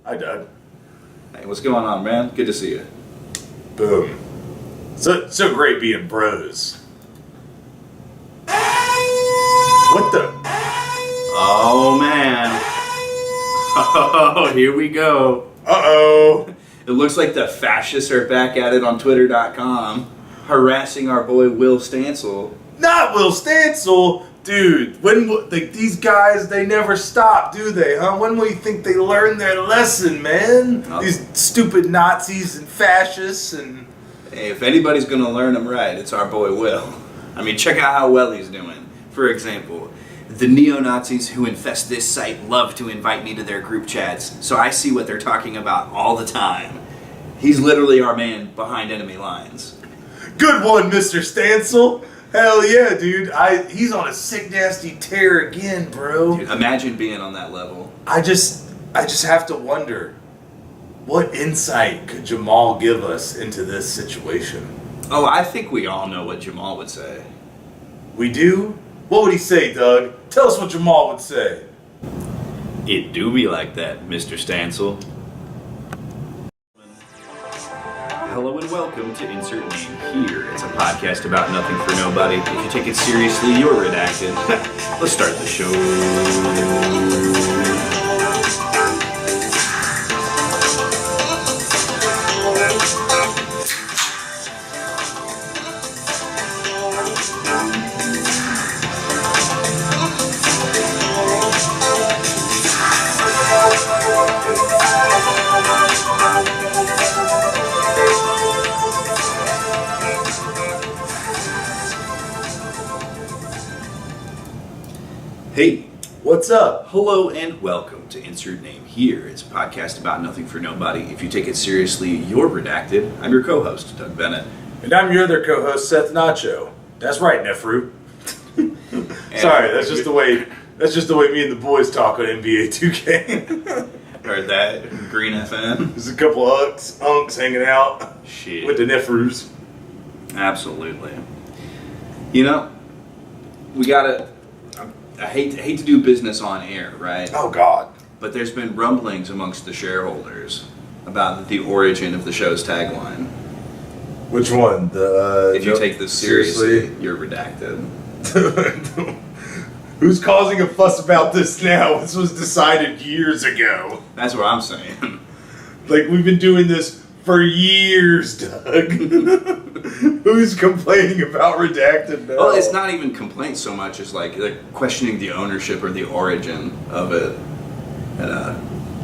Hi, Doug. Hey, what's going on, man? Good to see you. Boom. So great being bros. What the? Oh, man. Oh, here we go. Uh-oh. It looks like the fascists are back at it on Twitter.com, harassing our boy Will Stansel. Not Will Stansel. Dude, these guys, they never stop, do they, huh? When will you think they learn their lesson, man? Oh. These stupid Nazis and fascists and... Hey, if anybody's gonna learn them right, it's our boy Will. I mean, check out how well he's doing. For example, the neo-Nazis who infest this site love to invite me to their group chats, so I see what they're talking about all the time. He's literally our man behind enemy lines. Good one, Mr. Stansel. Hell yeah, dude. He's on a sick, nasty tear again, bro. Dude, imagine being on that level. I just have to wonder, what insight could Jamal give us into this situation? Oh, I think we all know what Jamal would say. We do? What would he say, Doug? Tell us what Jamal would say. It do be like that, Mr. Stansel. Hello and welcome to Insert Name Here. It's a podcast about nothing for nobody. If you take it seriously, you're redacted. Let's start the show. Hey, What's up? hello and welcome to Insert Name Here. It's a podcast about nothing for nobody. If you take it seriously, you're redacted. I'm your co-host, Doug Bennett. And I'm your other co-host, Seth Nacho. That's right, Nephrew. Sorry, that's just the way me and the boys talk on NBA 2K. Heard that? Green FM? There's a couple of unks hanging out Shit. with the Nephrews. Absolutely. You know, we gotta... I hate to do business on air, right? Oh, God. But there's been rumblings amongst the shareholders about the origin of the show's tagline. Which one? If you take this seriously, you're redacted. Who's causing a fuss about this now? This was decided years ago. That's what I'm saying. Like, we've been doing this for years, Doug. Who's complaining about redacted now? Well, it's not even complaints so much as like questioning the ownership or the origin of it. And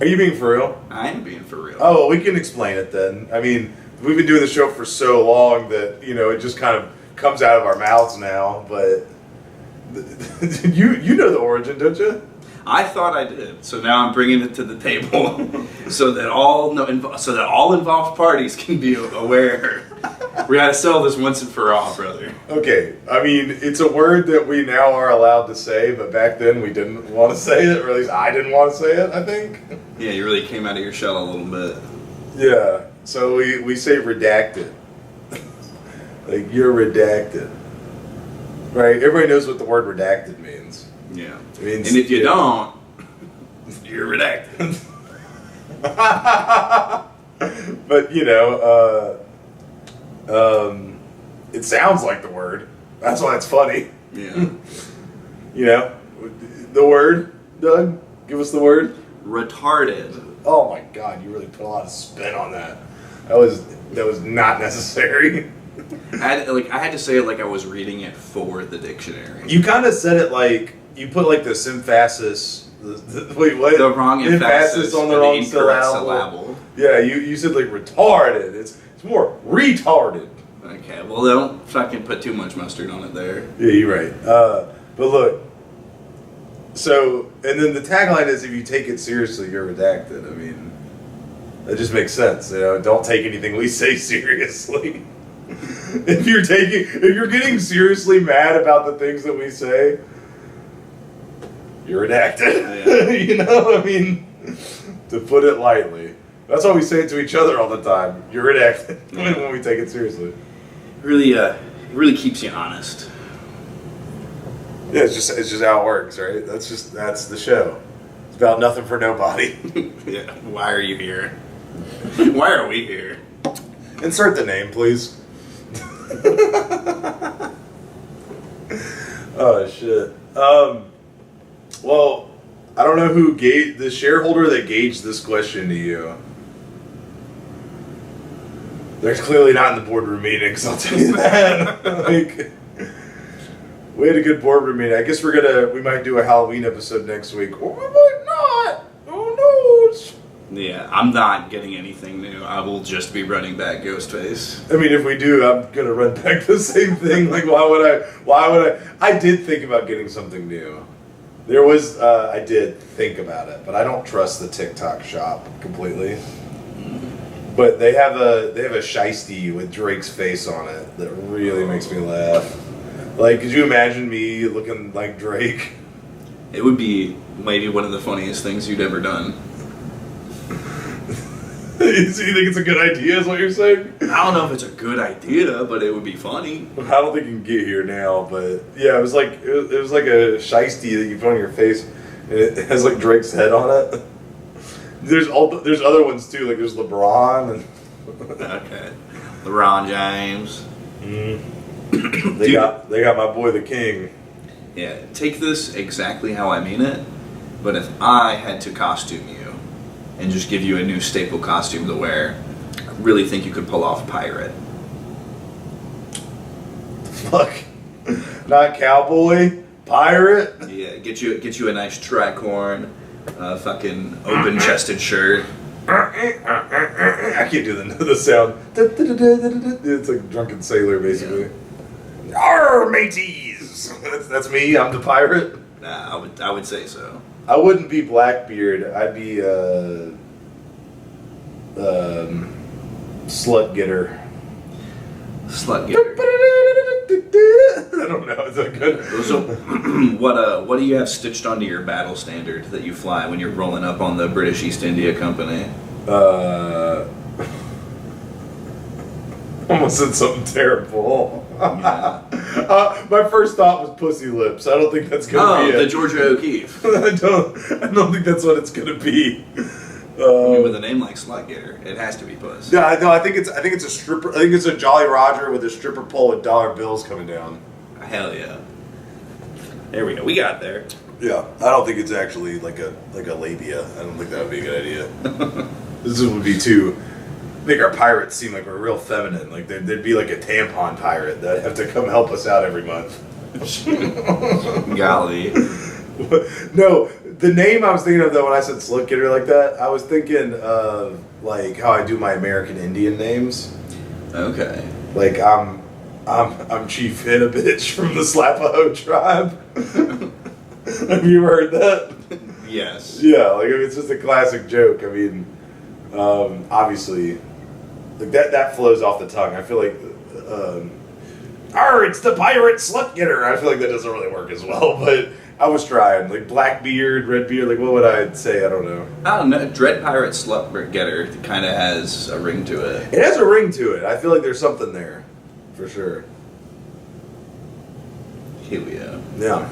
Are you being for real? I am being for real. Oh, well, we can explain it then. I mean, we've been doing the show for so long that, you know, it just kind of comes out of our mouths now, but you know the origin, don't you? I thought I did, so now I'm bringing it to the table, so that all involved parties can be aware. We gotta settle this once and for all, brother. Okay, I mean, it's a word that we now are allowed to say, but back then we didn't want to say it, or at least I didn't want to say it, I think. Yeah, you really came out of your shell a little bit. Yeah, so we say redacted. Like, you're redacted. Right? Everybody knows what the word redacted means. Yeah. It means, And if you don't, you're redacted. But, you know, it sounds like the word. That's why it's funny. Yeah. You know? The word, Doug? Give us the word. Retarded. Oh my God, you really put a lot of spin on that. That was not necessary. I had to say it like I was reading it for the dictionary. You kind of said it like you put like the symphasis. Wait, what? The wrong emphasis on the for wrong incorrect syllable. Yeah, you said like retarded. It's more retarded. Okay, well don't fucking put too much mustard on it there. Yeah, you're right. But look, so and then the tagline is if you take it seriously, you're redacted. I mean, that just makes sense. You know, don't take anything we say seriously. If you're getting seriously mad about the things that we say, you're redacted. Yeah. You know, I mean, to put it lightly. That's why we say it to each other all the time. You're redacted when we take it seriously. Really keeps you honest. Yeah, it's just how it works, right? That's the show. It's About nothing for nobody. Yeah. Why are you here? Why are we here? Insert the name, please. Oh shit. Well, I don't know who gave the shareholder that gauged this question to you. They're clearly not in the boardroom meetings, I'll tell you that. Like, we had a good boardroom meeting. I guess we might do a Halloween episode next week. Or we might not. Who knows? Yeah, I'm not getting anything new. I will just be running back Ghostface. I mean, if we do, I'm gonna run back the same thing. Like, why would I? I did think about getting something new. There was, I did think about it, but I don't trust the TikTok shop completely. But they have a shiesty with Drake's face on it that really makes me laugh. Like, could you imagine me looking like Drake? It would be maybe one of the funniest things you'd ever done. So you think it's a good idea, is what you're saying? I don't know if it's a good idea, but it would be funny. I don't think you can get here now, but yeah, it was like a shiesty that you put on your face, and it has like Drake's head on it. There's other ones too, like there's LeBron and Okay, LeBron James. They got my boy the King. Yeah, take this exactly how I mean it, but if I had to costume you and just give you a new staple costume to wear, I really think you could pull off pirate. Fuck, not cowboy, pirate. Yeah, get you a nice tricorn, fucking open-chested shirt. I can't do the sound. It's like drunken sailor, basically. Yeah. Arr, mateys! That's me. I'm the pirate. Nah, I would say so. I wouldn't be Blackbeard. I'd be slut getter. Slut getter. I don't know. Is that good? So, what do you have stitched onto your battle standard that you fly when you're rolling up on the British East India Company? Almost said something terrible. Yeah. My first thought was pussy lips. I don't think that's gonna be it. The Georgia O'Keeffe. I don't think that's what it's gonna be. I mean, with a name like Slut Getter, it has to be puss. Yeah, no, I think it's a stripper. I think it's a Jolly Roger with a stripper pole with dollar bills coming down. Hell yeah. There we go. We got there. Yeah, I don't think it's actually like a labia. I don't think that would be a good idea. This would be too make our pirates seem like we're real feminine. Like there'd be like a tampon pirate that'd have to come help us out every month. Golly. No, the name I was thinking of though when I said slut getter like that, I was thinking of like how I do my American Indian names. Okay. Like I'm Chief Hit a Bitch from the Slapaho tribe. Have you ever heard that? Yes. Yeah, like it's just a classic joke. I mean, obviously, like that flows off the tongue. I feel like, it's the pirate slut getter. I feel like that doesn't really work as well, but I was trying. Like black beard, red beard. Like what would I say? I don't know. I don't know. Dread Pirate Slut Getter kind of has a ring to it. It has a ring to it. I feel like there's something there, for sure. Here we are. Yeah.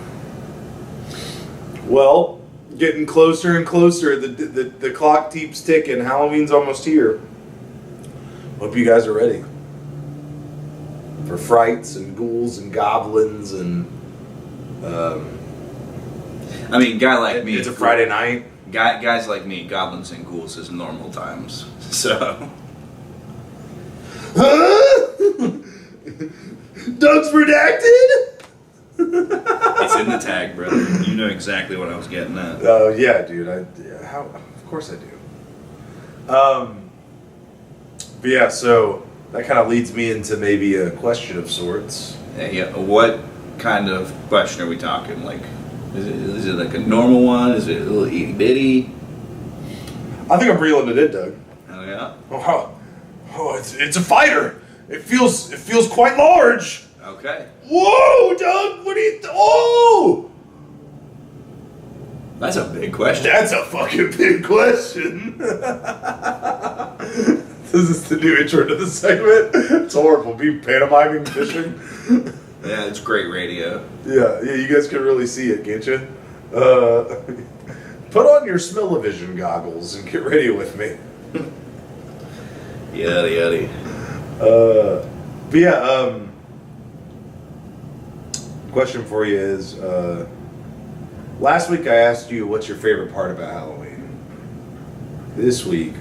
Well, getting closer and closer. The clock keeps ticking. Halloween's almost here. Hope you guys are ready for frights and ghouls and goblins and. I mean, guy like me. It's a Friday night. Guys like me, goblins and ghouls is normal times. So. Doug's redacted. It's in the tag, brother. You know exactly what I was getting at. Oh yeah, dude. Of course I do. But yeah, so that kind of leads me into maybe a question of sorts. Yeah. What kind of question are we talking? Like, is it like a normal one? Is it a little itty bitty? I think I'm reeling it in, Doug. Oh yeah. Oh, it's a fighter. It feels quite large. Okay. Whoa, Doug! What do you? Oh! That's a big question. That's a fucking big question. This is the new intro to the segment. It's horrible. Me pantomiming fishing. Yeah, it's great radio. Yeah, you guys can really see it, can't you? Put on your smell-o-vision goggles and get ready with me. Yaddy. But yeah, question for you is, last week I asked you what's your favorite part about Halloween. This week,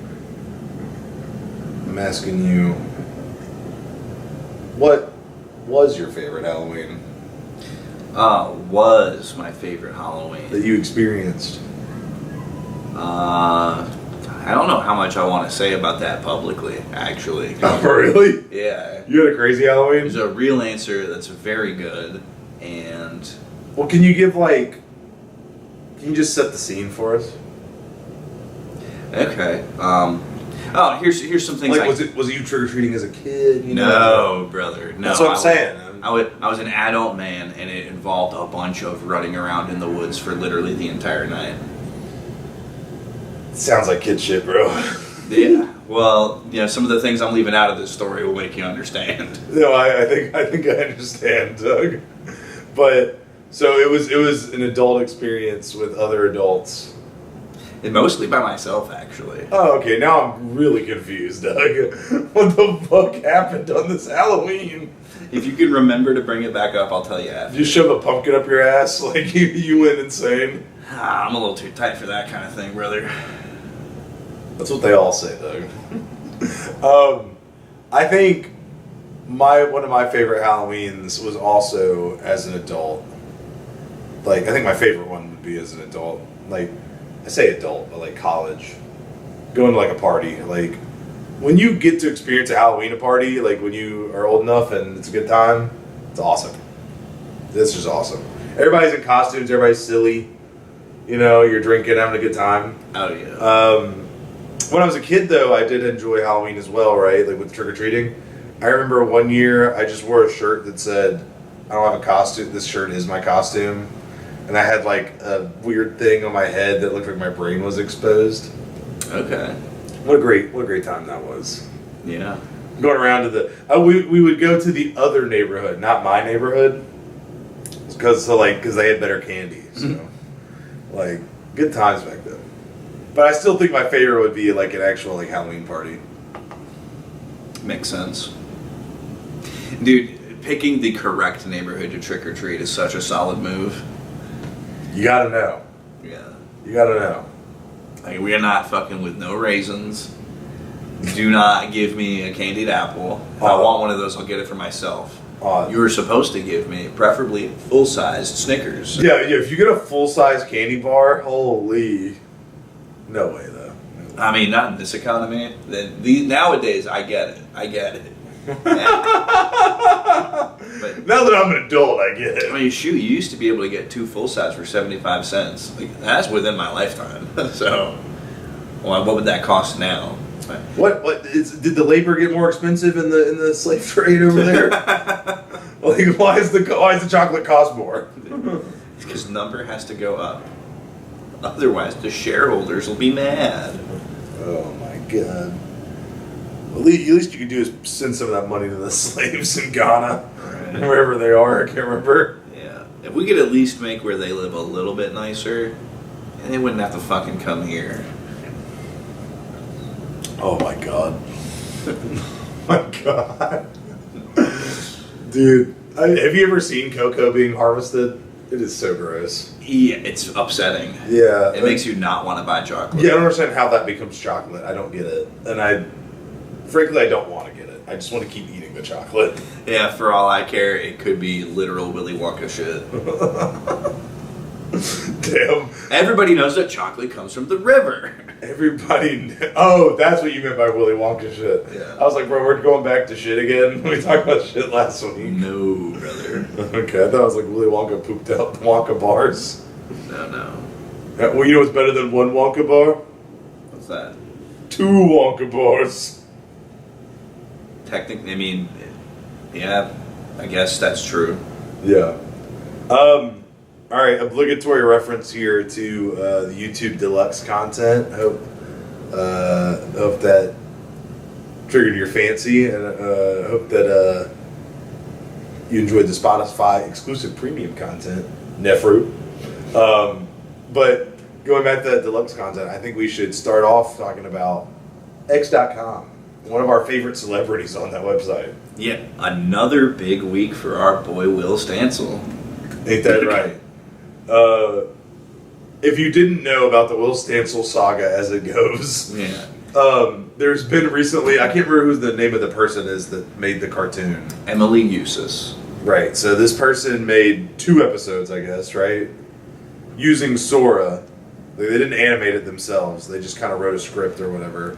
I'm asking you, what was your favorite Halloween Was my favorite Halloween. that you experienced? I don't know how much I want to say about that publicly, actually. Oh, really? Yeah. You had a crazy Halloween? There's a real answer that's very good, and... Well, can you can you just set the scene for us? Okay. Here's some things. Like, was it you trick or treating as a kid? You know? No, brother. No. That's what I'm saying. I was an adult man, and it involved a bunch of running around in the woods for literally the entire night. Sounds like kid shit, bro. Yeah. Well, some of the things I'm leaving out of this story will make you understand. No, I think I understand, Doug. But so it was an adult experience with other adults. And mostly by myself, actually. Oh, okay. Now I'm really confused, Doug. What the fuck happened on this Halloween? If you can remember to bring it back up, I'll tell you after. You shove a pumpkin up your ass like you went insane. I'm a little too tight for that kind of thing, brother. That's what they all say, Doug. I think one of my favorite Halloweens was also as an adult. Like, I think my favorite one would be as an adult. Like, I say adult, but like college. Going to like a party. Like, when you get to experience a Halloween party, like when you are old enough and it's a good time, it's awesome. It's just awesome. Everybody's in costumes, everybody's silly. You're drinking, having a good time. Oh, yeah. When I was a kid, though, I did enjoy Halloween as well, right? Like with trick-or-treating. I remember one year I just wore a shirt that said, I don't have a costume, this shirt is my costume. And I had like a weird thing on my head that looked like my brain was exposed. Okay. What a great time that was. Yeah. Going around to we would go to the other neighborhood, not my neighborhood. Because they had better candy. So, like, good times back then. But I still think my favorite would be like an actual like Halloween party. Makes sense. Dude, picking the correct neighborhood to trick or treat is such a solid move. You gotta know. Yeah. You gotta know. Like, we are not fucking with no raisins. Do not give me a candied apple. If I want one of those, I'll get it for myself. You were supposed to give me, preferably, full-sized Snickers. Yeah, if you get a full-size candy bar, holy... No way, though. I mean, not in this economy. Nowadays, I get it. But, now that I'm an adult, I get it. I mean, shoot, you used to be able to get 2 full-size for 75 cents. Like, that's within my lifetime. So, well, what would that cost now? Did the labor get more expensive in the slave trade over there? Like, why is the chocolate cost more? It's because number has to go up. Otherwise, the shareholders will be mad. Oh my god. Well, at least you could do is send some of that money to the slaves in Ghana, Right. wherever they are. I can't remember. Yeah, if we could at least make where they live a little bit nicer, and they wouldn't have to fucking come here. Oh my god. My god. Dude, have you ever seen cocoa being harvested? It is so gross. Yeah, it's upsetting. Yeah. It makes you not want to buy chocolate. Yeah, I don't understand how that becomes chocolate. I don't get it. And frankly, I don't want to get it. I just want to keep eating the chocolate. Yeah, for all I care, it could be literal Willy Wonka shit. Damn. Everybody knows that chocolate comes from the river. Oh, that's what you meant by Willy Wonka shit. Yeah. I was like, bro, we're going back to shit again. We talked about shit last week. No, brother. Okay, I thought it was like Willy Wonka pooped out Wonka bars. No. Well, you know what's better than one Wonka bar? What's that? 2 Wonka bars. Technically, I mean, yeah, I guess that's true. Yeah. All right, obligatory reference here to the YouTube Deluxe content. Hope that triggered your fancy, and hope that you enjoyed the Spotify exclusive premium content, Nephrew. But going back to that deluxe content, I think we should start off talking about X.com, one of our favorite celebrities on that website. Yeah, another big week for our boy Will Stansel. Ain't that right? If you didn't know about the Will Stansel saga as it goes, there's been recently, I can't remember who the name of the person is that made the cartoon. Emily Eustace. Right, so this person made 2 episodes, I guess, right? Using Sora. They didn't animate it themselves. They just kind of wrote a script or whatever.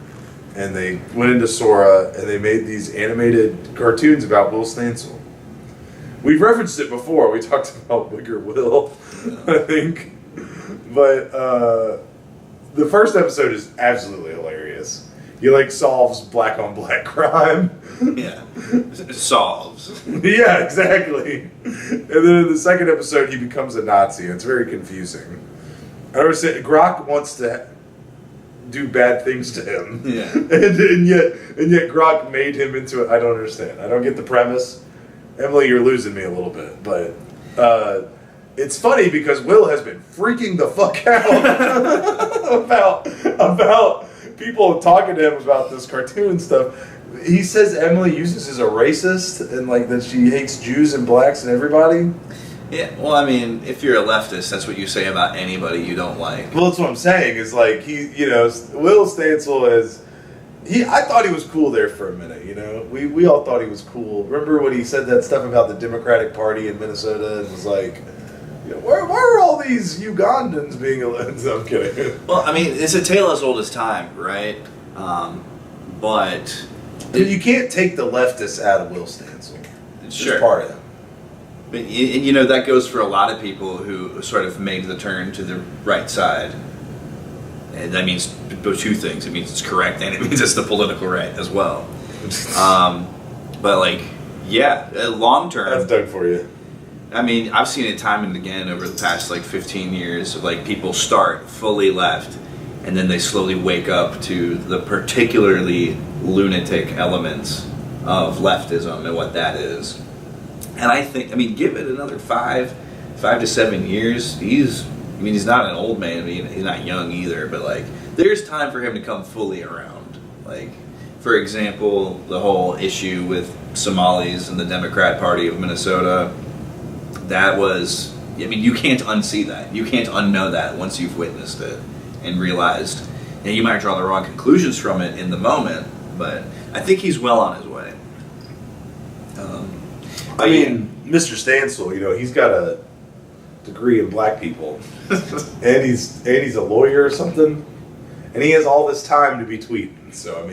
And they went into Sora and they made these animated cartoons about Will Stansel. We've referenced it before. We talked about Wigger Will, I think. But the first episode is absolutely hilarious. He like solves black on black crime. Yeah, solves. Yeah, exactly. And then in the second episode, he becomes a Nazi. It's very confusing. I understand Grok wants to do bad things to him. Yeah, and yet Grok made him into it. I don't understand. I don't get the premise. Emily, you're losing me a little bit, but it's funny because Will has been freaking the fuck out about people talking to him about this cartoon stuff. He says Emily Eustace is a racist and like that she hates Jews and blacks and everybody. Yeah, well, I mean, if you're a leftist, that's what you say about anybody you don't like. Well, that's what I'm saying. Is like Will Stansel is. I thought he was cool there for a minute. We all thought he was cool. Remember when he said that stuff about the Democratic Party in Minnesota and was like, why are all these Ugandans being elected? I'm kidding. Well, I mean, it's a tale as old as time, right? But you can't take the leftists out of Will Stansel. It's just part of him. But that goes for a lot of people who sort of made the turn to the right side. And that means 2 things. It means it's correct and it means it's the political right as well. But long term. That's done for you. I mean, I've seen it time and again over the past 15 years of people start fully left and then they slowly wake up to the particularly lunatic elements of leftism and what that is. And I think, give it another 5 to 7 years, he's not an old man, he's not young either, but there's time for him to come fully around. For example, the whole issue with Somalis and the Democrat Party of Minnesota, that was, you can't unsee that. You can't unknow that once you've witnessed it and realized, you might draw the wrong conclusions from it in the moment, but I think he's well on his way. Mr. Stansel, he's got a degree in black people, and he's a lawyer or something, and he has all this time to be tweeting. So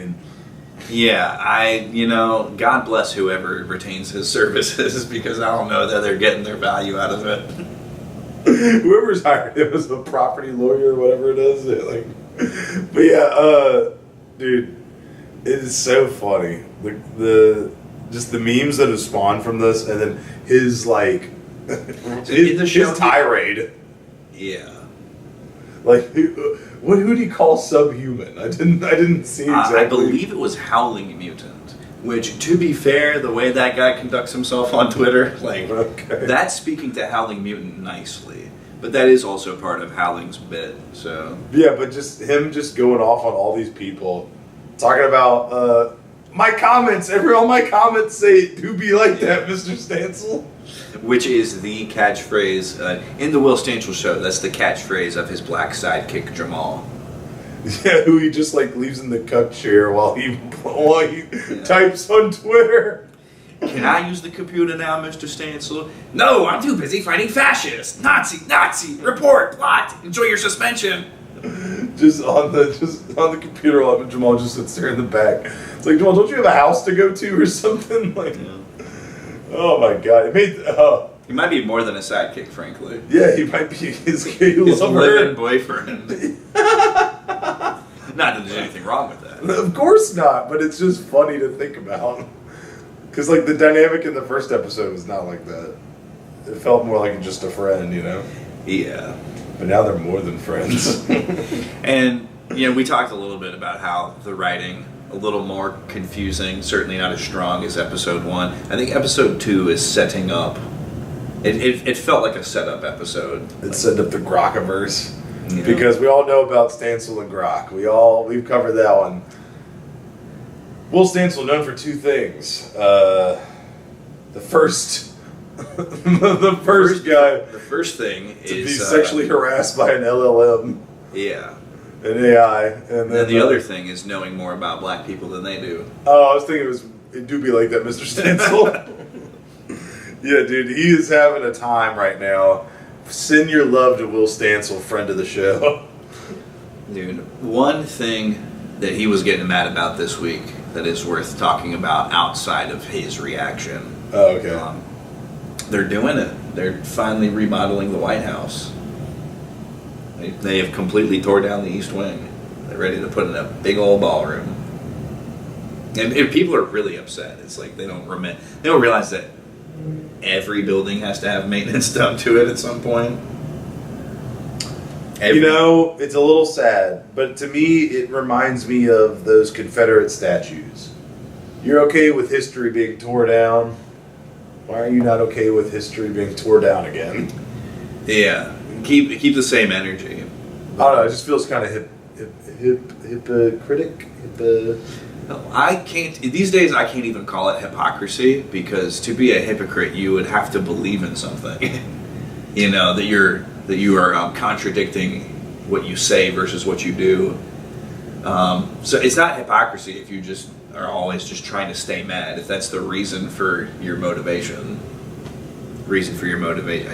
yeah, God bless whoever retains his services because I don't know that they're getting their value out of it. Whoever's hired him as a property lawyer or whatever it is, but yeah, dude, it is so funny. Just the memes that have spawned from this, and then his his tirade. Yeah. Who do you call subhuman? I didn't see exactly. I believe it was Howling Mutant. Which, to be fair, the way that guy conducts himself on Twitter, that's speaking to Howling Mutant nicely. But that is also part of Howling's bit. So yeah, but just him going off on all these people, talking about. My comments, all my comments say, "Do be like that, Mr. Stansel." Which is the catchphrase in the Will Stansel show. That's the catchphrase of his black sidekick Jamal. Yeah, who he just leaves in the cup chair while he types on Twitter. Can I use the computer now, Mr. Stansel? No, I'm too busy fighting fascists. Nazi, report, plot, enjoy your suspension. Just on the computer while Jamal just sits there in the back. It's like, Jamal, don't you have a house to go to or something? Oh my god. He might be more than a sidekick, frankly. Yeah, he might be his living boyfriend. Not that there's anything wrong with that. Of course not, but it's just funny to think about. Because the dynamic in the first episode was not like that. It felt more like just a friend, Yeah. But now they're more than friends. And, we talked a little bit about how the writing, a little more confusing, certainly not as strong as episode 1. I think episode 2 is setting up. It felt like a setup episode. It set up the Grokiverse. You know? Because we all know about Stancil and Grok. We've covered that one. Will Stancil known for two things. The first the first guy The first thing to is be sexually harassed by an LLM. Yeah. An AI. And then the other thing is knowing more about black people than they do. Oh, I was thinking it do be like that, Mr. Stancil. Yeah, dude, he is having a time right now. Send your love to Will Stancil, friend of the show. Dude, one thing that he was getting mad about this week that is worth talking about outside of his reaction. Oh, okay. They're doing it. They're finally remodeling the White House. They have completely tore down the East Wing. They're ready to put in a big old ballroom. And people are really upset. It's like they don't realize that every building has to have maintenance done to it at some point. It's a little sad, but to me, it reminds me of those Confederate statues. You're okay with history being tore down. Why are you not okay with history being tore down again? Yeah, keep the same energy. I don't know. It just feels kind of hypocritic. I can't. These days, I can't even call it hypocrisy because to be a hypocrite, you would have to believe in something. That you are contradicting what you say versus what you do. So it's not hypocrisy if you just are always just trying to stay mad. If that's the reason for your motivation. I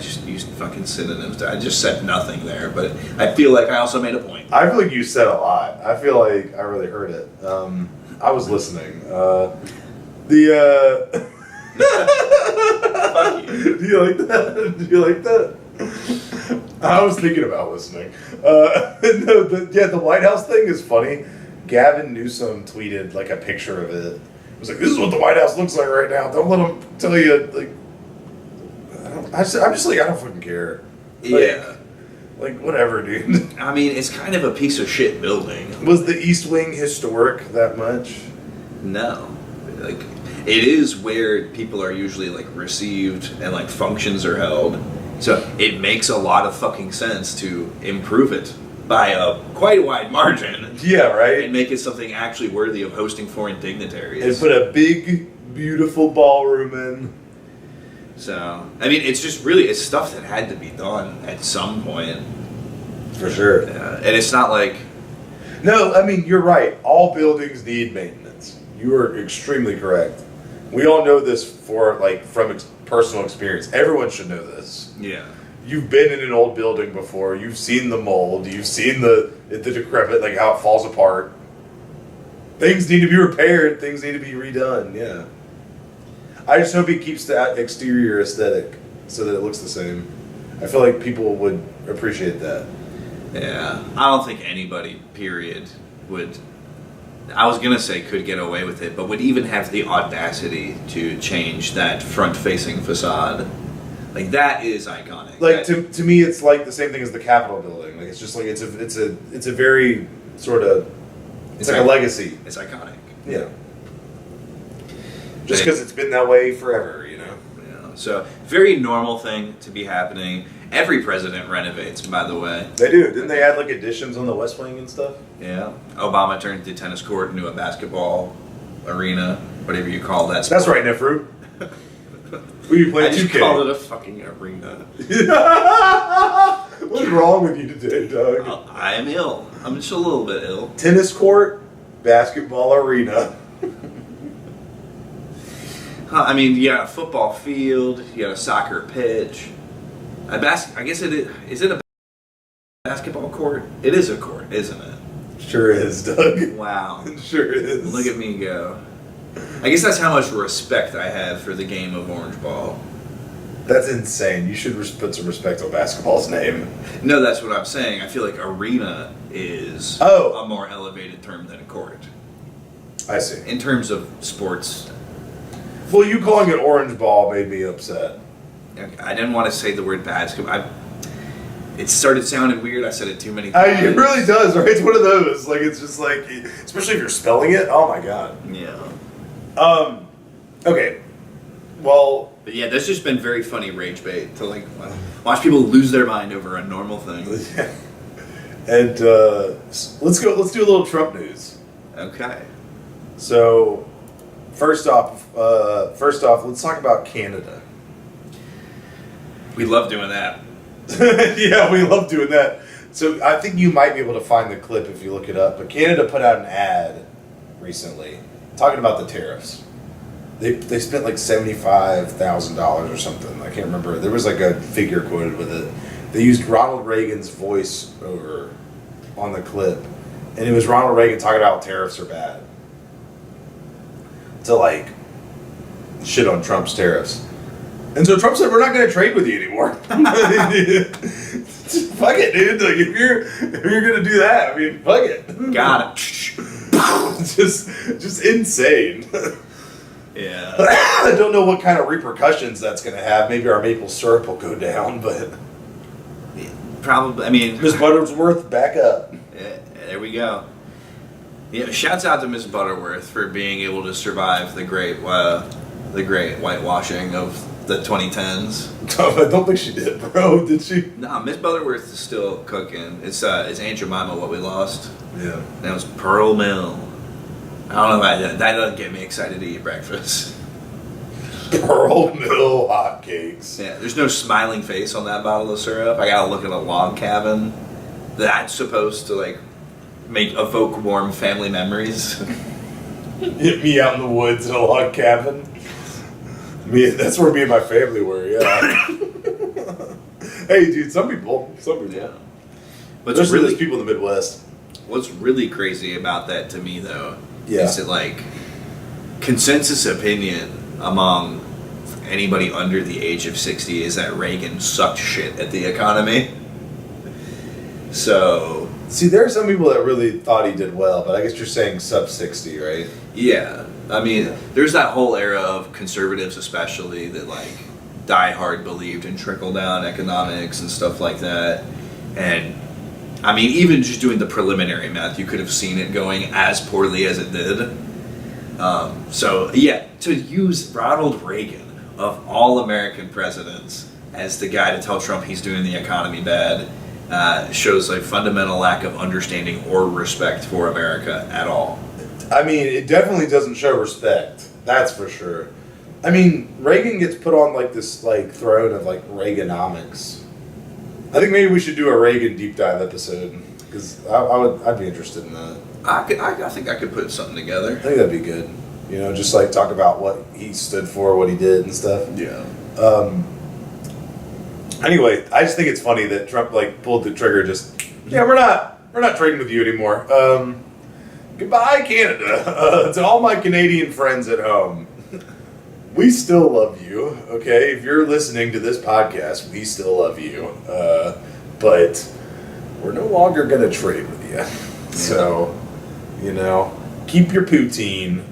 just used fucking synonyms. I just said nothing there, but I feel like I also made a point. I feel like you said a lot. I feel like I really heard it. I was listening. Fuck you. Do you like that? Do you like that? I was thinking about listening. The White House thing is funny. Gavin Newsom tweeted like a picture of it. It was like, "This is what the White House looks like right now. Don't let them tell you." Like, I'm just like, I don't fucking care. Yeah. Like whatever, dude. I mean, it's kind of a piece of shit building. Was the East Wing historic that much? No. Like, it is where people are usually like received and like functions are held. So it makes a lot of fucking sense to improve it by a quite wide margin. Yeah, right. And make it something actually worthy of hosting foreign dignitaries. And put a big, beautiful ballroom in. So, I mean, it's stuff that had to be done at some point. For sure. And it's not like... No, I mean, you're right. All buildings need maintenance. You are extremely correct. We all know this from personal experience. Everyone should know this. Yeah. You've been in an old building before. You've seen the mold. You've seen the decrepit, like how it falls apart. Things need to be repaired. Things need to be redone. Yeah. I just hope he keeps the exterior aesthetic so that it looks the same. I feel like people would appreciate that. Yeah. I don't think anybody, period, would... I was going to say could get away with it, but would even have the audacity to change that front-facing facade. Like, that is iconic. Like, to me, it's like the same thing as the Capitol building. Like, it's just like, it's a very sort of... It's like a legacy. It's iconic. Yeah. Just because it's been that way forever, you know? Yeah. So, very normal thing to be happening. Every president renovates, by the way. They do. Didn't they add, like, additions on the West Wing and stuff? Yeah. Obama turned the tennis court into a basketball arena, whatever you call that sport. That's right, Nephrew. Were you playing 2K? I just called it a fucking arena. What's wrong with you today, Doug? I am ill. I'm just a little bit ill. Tennis court, basketball arena. I mean, you got a football field, you got a soccer pitch. I guess is it a basketball court? It is a court, isn't it? Sure is, Doug. Wow. It sure is. Look at me go. I guess that's how much respect I have for the game of orange ball. That's insane. You should put some respect on basketball's name. No, that's what I'm saying. I feel like arena is a more elevated term than a court. I see. In terms of sports. Well, you calling it orange ball made me upset. I didn't want to say the word basketball. It started sounding weird. I said it too many times. It really does, right? It's one of those. Like, it's just like, especially if you're spelling it. Oh my god. Yeah. Okay. Well. But yeah, that's just been very funny rage bait to like watch people lose their mind over a normal thing. And let's do a little Trump news. Okay. So, first off, let's talk about Canada. We love doing that. Yeah, we love doing that. So I think you might be able to find the clip if you look it up. But Canada put out an ad recently talking about the tariffs. They spent like $75,000 or something. I can't remember. There was like a figure quoted with it. They used Ronald Reagan's voice over on the clip, and it was Ronald Reagan talking about how tariffs are bad. To like shit on Trump's tariffs. And so Trump said, "We're not going to trade with you anymore." Fuck it, dude. Like if you're going to do that, I mean, fuck it. Got it. just insane. Yeah. I don't know what kind of repercussions that's going to have. Maybe our maple syrup will go down, but probably. I mean, Miss Butterworth, back up. Yeah, there we go. Yeah, shouts out to Miss Butterworth for being able to survive the great whitewashing of the 2010s. I don't think she did, bro. Did she? Nah, Miss Butterworth is still cooking. It's Aunt Jemima what we lost. Yeah. That was Pearl Mill. I don't know about that. That doesn't get me excited to eat breakfast. Pearl Mill hotcakes. Yeah, there's no smiling face on that bottle of syrup. I gotta look at a log cabin that's supposed to like evoke warm family memories. Hit me out in the woods in a log cabin. That's where me and my family were, yeah. Hey, dude, some people. Yeah. But especially those people in the Midwest. What's really crazy about that to me, though, yeah. is that, like, consensus opinion among anybody under the age of 60 is that Reagan sucked shit at the economy. So... See, there are some people that really thought he did well, but I guess you're saying sub 60, right? Yeah. I mean, there's that whole era of conservatives especially that, like, diehard believed in trickle-down economics and stuff like that. And, I mean, even just doing the preliminary math, you could have seen it going as poorly as it did. So, yeah, to use Ronald Reagan, of all American presidents, as the guy to tell Trump he's doing the economy bad, shows a fundamental lack of understanding or respect for America at all. I mean, it definitely doesn't show respect. That's for sure. I mean, Reagan gets put on like this like throne of like Reaganomics. I think maybe we should do a Reagan deep dive episode because I'd be interested in that. I think I could put something together. I think that'd be good. You know, just like talk about what he stood for, what he did, and stuff. Yeah. Anyway, I just think it's funny that Trump like pulled the trigger. We're not trading with you anymore. Goodbye, Canada. To all my Canadian friends at home, we still love you. Okay, if you're listening to this podcast, we still love you. But we're no longer gonna trade with you. So, you know, keep your poutine.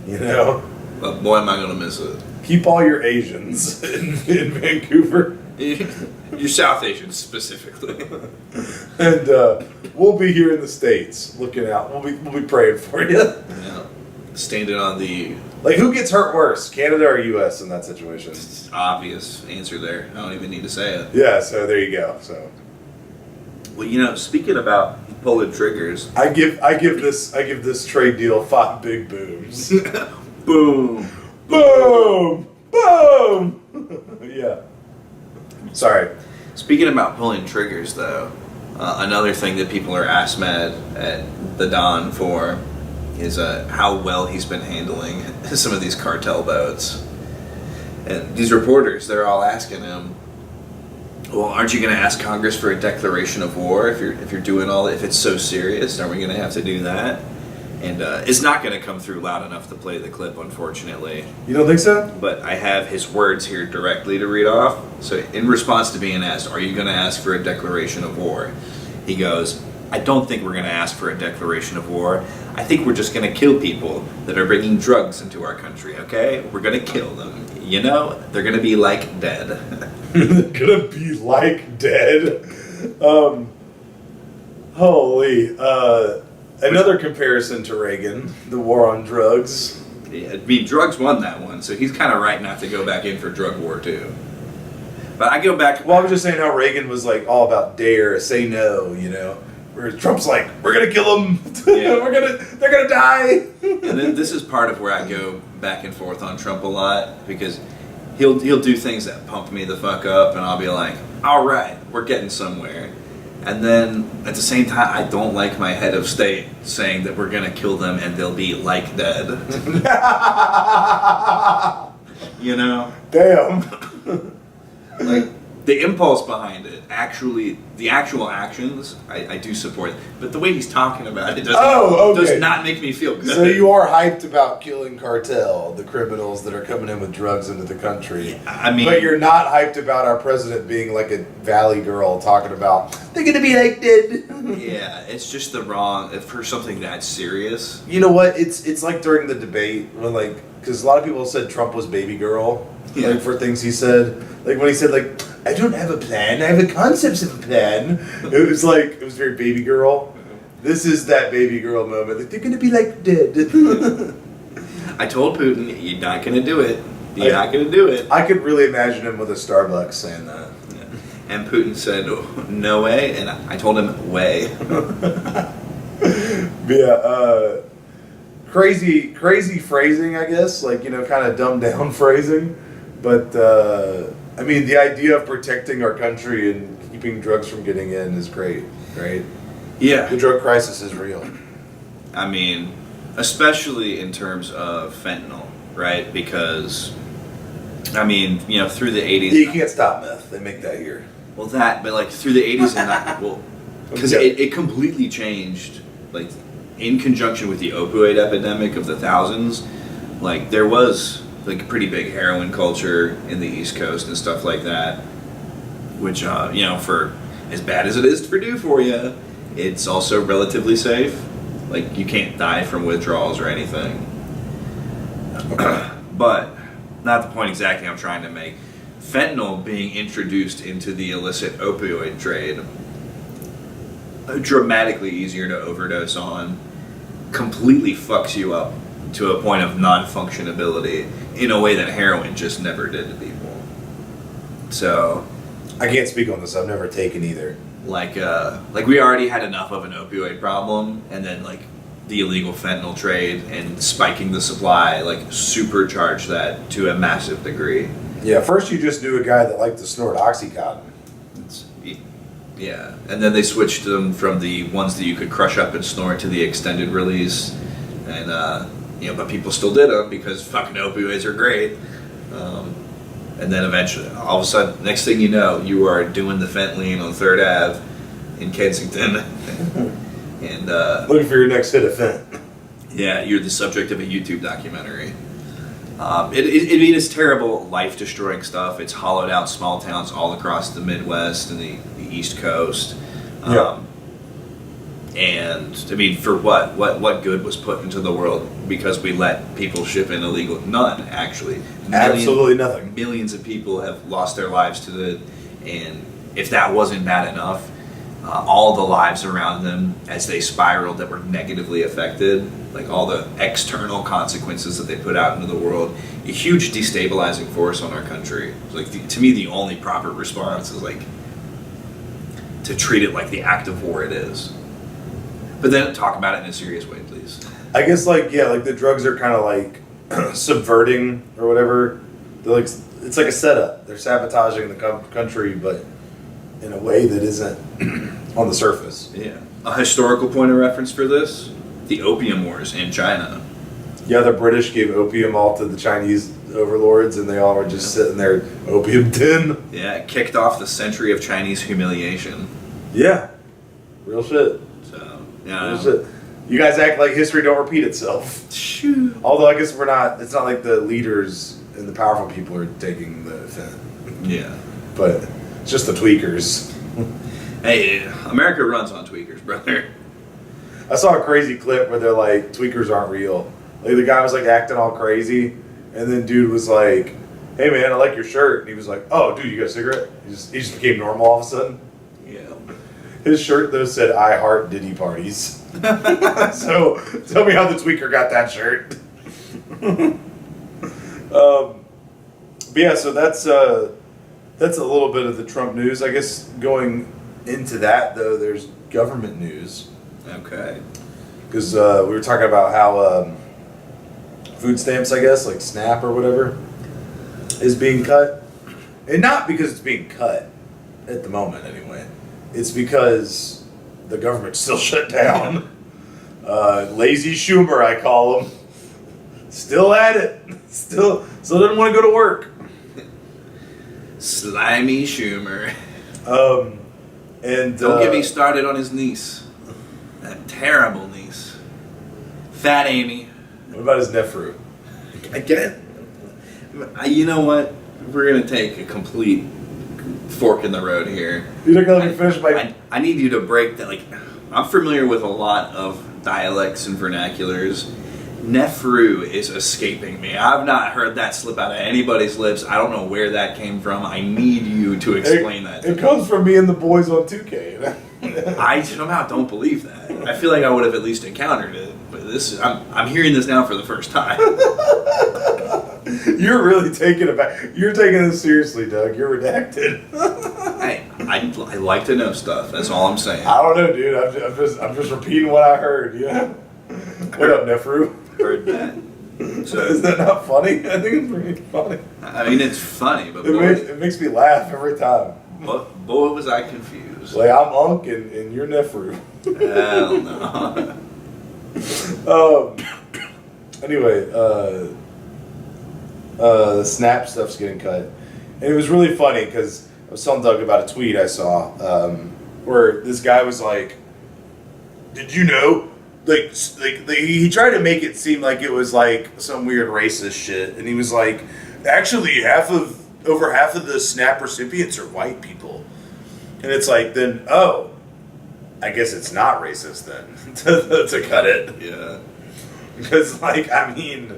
You know, but boy, am I gonna miss it. Keep all your Asians in Vancouver. Your South Asians specifically. And we'll be here in the States looking out. We'll be praying for you. Yeah. Standing on the... Like, who gets hurt worse, Canada or U.S. in that situation? Obvious answer there. I don't even need to say it. Yeah, so there you go. So, well, you know, speaking about pulling triggers... I give this trade deal 5 big booms. Boom. Boom! Boom! Yeah. Sorry. Speaking about pulling triggers, though, another thing that people are ass mad at the Don for is how well he's been handling some of these cartel boats. And these reporters, they're all asking him, well, aren't you going to ask Congress for a declaration of war if you're doing all if it's so serious? Aren't we going to have to do that? And it's not going to come through loud enough to play the clip, unfortunately. You don't think so? But I have his words here directly to read off. So in response to being asked, are you going to ask for a declaration of war? He goes, I don't think we're going to ask for a declaration of war. I think we're just going to kill people that are bringing drugs into our country, okay? We're going to kill them. You know, they're going to be like dead. They're going to be like dead? Holy, another comparison to Reagan, the war on drugs. Yeah, I mean, drugs won that one, so he's kind of right not to go back in for drug war, too. But I go back... Well, I was just saying how Reagan was, like, all about dare, say no, you know? Whereas Trump's like, we're gonna kill them. Yeah. They're gonna die. And then this is part of where I go back and forth on Trump a lot, because he'll do things that pump me the fuck up, and I'll be like, all right, we're getting somewhere. And then at the same time, I don't like my head of state saying that we're gonna kill them and they'll be like dead. You know? Damn. Like, the impulse behind it, the actual actions, I do support. But the way he's talking about it does not make me feel good. So you are hyped about killing cartel, the criminals that are coming in with drugs into the country. I mean, but you're not hyped about our president being like a valley girl talking about, they're going to be like dead. Yeah, it's just the wrong, for something that serious. You know what? It's like during the debate, when because a lot of people said Trump was baby girl, yeah. for things he said. Like when he said, I don't have a plan, I have a concept of a plan. It was very baby girl. This is that baby girl moment. Like, they're gonna be like dead. I told Putin, you're not gonna do it. You're not gonna do it. I could really imagine him with a Starbucks saying that. Yeah. And Putin said, no way, and I told him, way. Yeah, crazy phrasing, I guess. Kind of dumbed down phrasing. But, I mean, the idea of protecting our country and keeping drugs from getting in is great, right? Yeah. The drug crisis is real. I mean, especially in terms of fentanyl, right? Because, I mean, through the 80s... Yeah, you can't stop meth. They make that here. Well, but through the 80s and because it completely changed, in conjunction with the opioid epidemic of the thousands, there was... a pretty big heroin culture in the East Coast and stuff like that, which, for as bad as it is to do for you, it's also relatively safe. You can't die from withdrawals or anything. But, not the point exactly I'm trying to make. Fentanyl being introduced into the illicit opioid trade, dramatically easier to overdose on, completely fucks you up to a point of non-functionability in a way that heroin just never did to people. So, I can't speak on this. I've never taken either. We already had enough of an opioid problem, and then the illegal fentanyl trade and spiking the supply supercharged that to a massive degree. Yeah, first you just knew a guy that liked to snort Oxycontin. Yeah, and then they switched them from the ones that you could crush up and snort to the extended release, and but people still did them because fucking opioids are great. And then eventually, all of a sudden, next thing you know, you are doing the fentanyl on 3rd Ave in Kensington. And looking for your next hit of fent. Yeah, you're the subject of a YouTube documentary. It is terrible, life-destroying stuff. It's hollowed out small towns all across the Midwest and the East Coast. And I mean, for what good was put into the world because we let people ship in illegal? None, actually. Absolutely nothing. Millions of people have lost their lives to it, and if that wasn't bad enough, all the lives around them as they spiraled that were negatively affected, all the external consequences that they put out into the world, a huge destabilizing force on our country. To me, the only proper response is to treat it like the act of war it is. But then talk about it in a serious way, please. I guess the drugs are kind of subverting or whatever. They're it's like a setup. They're sabotaging the country, but in a way that isn't on the surface. Yeah. A historical point of reference for this: the Opium Wars in China. Yeah, the British gave opium all to the Chinese overlords, and they all were just sitting there, opium tin. Yeah, it kicked off the century of Chinese humiliation. Yeah, real shit. Yeah. You guys act like history don't repeat itself. Although I guess we're not. It's not like the leaders and the powerful people are taking the fent. Yeah. But it's just the tweakers. Hey, America runs on tweakers, brother. I saw a crazy clip where they're like, tweakers aren't real. The guy was acting all crazy, and then dude was like, "Hey man, I like your shirt." And he was like, "Oh dude, you got a cigarette?" He just became normal all of a sudden. Yeah. His shirt though said "I heart Diddy parties." So tell me how the tweaker got that shirt. But yeah, so that's a little bit of the Trump news. I guess going into that though, there's government news. Okay. Because we were talking about how food stamps, I guess, like SNAP or whatever, is being cut. And not because it's being cut at the moment, anyway. It's because the government's still shut down. Lazy Schumer, I call him. Still at it. Still doesn't want to go to work. Slimy Schumer. And don't get me started on his niece. That terrible niece. Fat Amy. What about his Nephrew? You know what? We're going to take a complete fork in the road here. You're not going to let me finish my... I need you to break that. Like, I'm familiar with a lot of dialects and vernaculars. Nephrew is escaping me. I've not heard that slip out of anybody's lips. I don't know where that came from. I need you to explain that. It comes from me and the boys on 2K. I somehow don't believe that. I feel like I would have at least encountered it, but I'm hearing this now for the first time. You're really taking it back. You're taking this seriously, Doug. You're redacted. Hey, I like to know stuff. That's all I'm saying. I don't know, dude. I'm just repeating what I heard. You know. What up, Nephrew? Heard that. So, is that not funny? I think it's pretty funny. I mean, it's funny, but it makes me laugh every time. Boy, was I confused. Like, I'm Unk and you're Nephrew. Hell no. Anyway, the Snap stuff's getting cut. And it was really funny because I was telling Doug about a tweet I saw where this guy was like, did you know? He tried to make it seem like it was like some weird racist shit. And he was like, actually, over half of the SNAP recipients are white people. And it's like, then, I guess it's not racist then to cut it. Yeah. Because, like, I mean,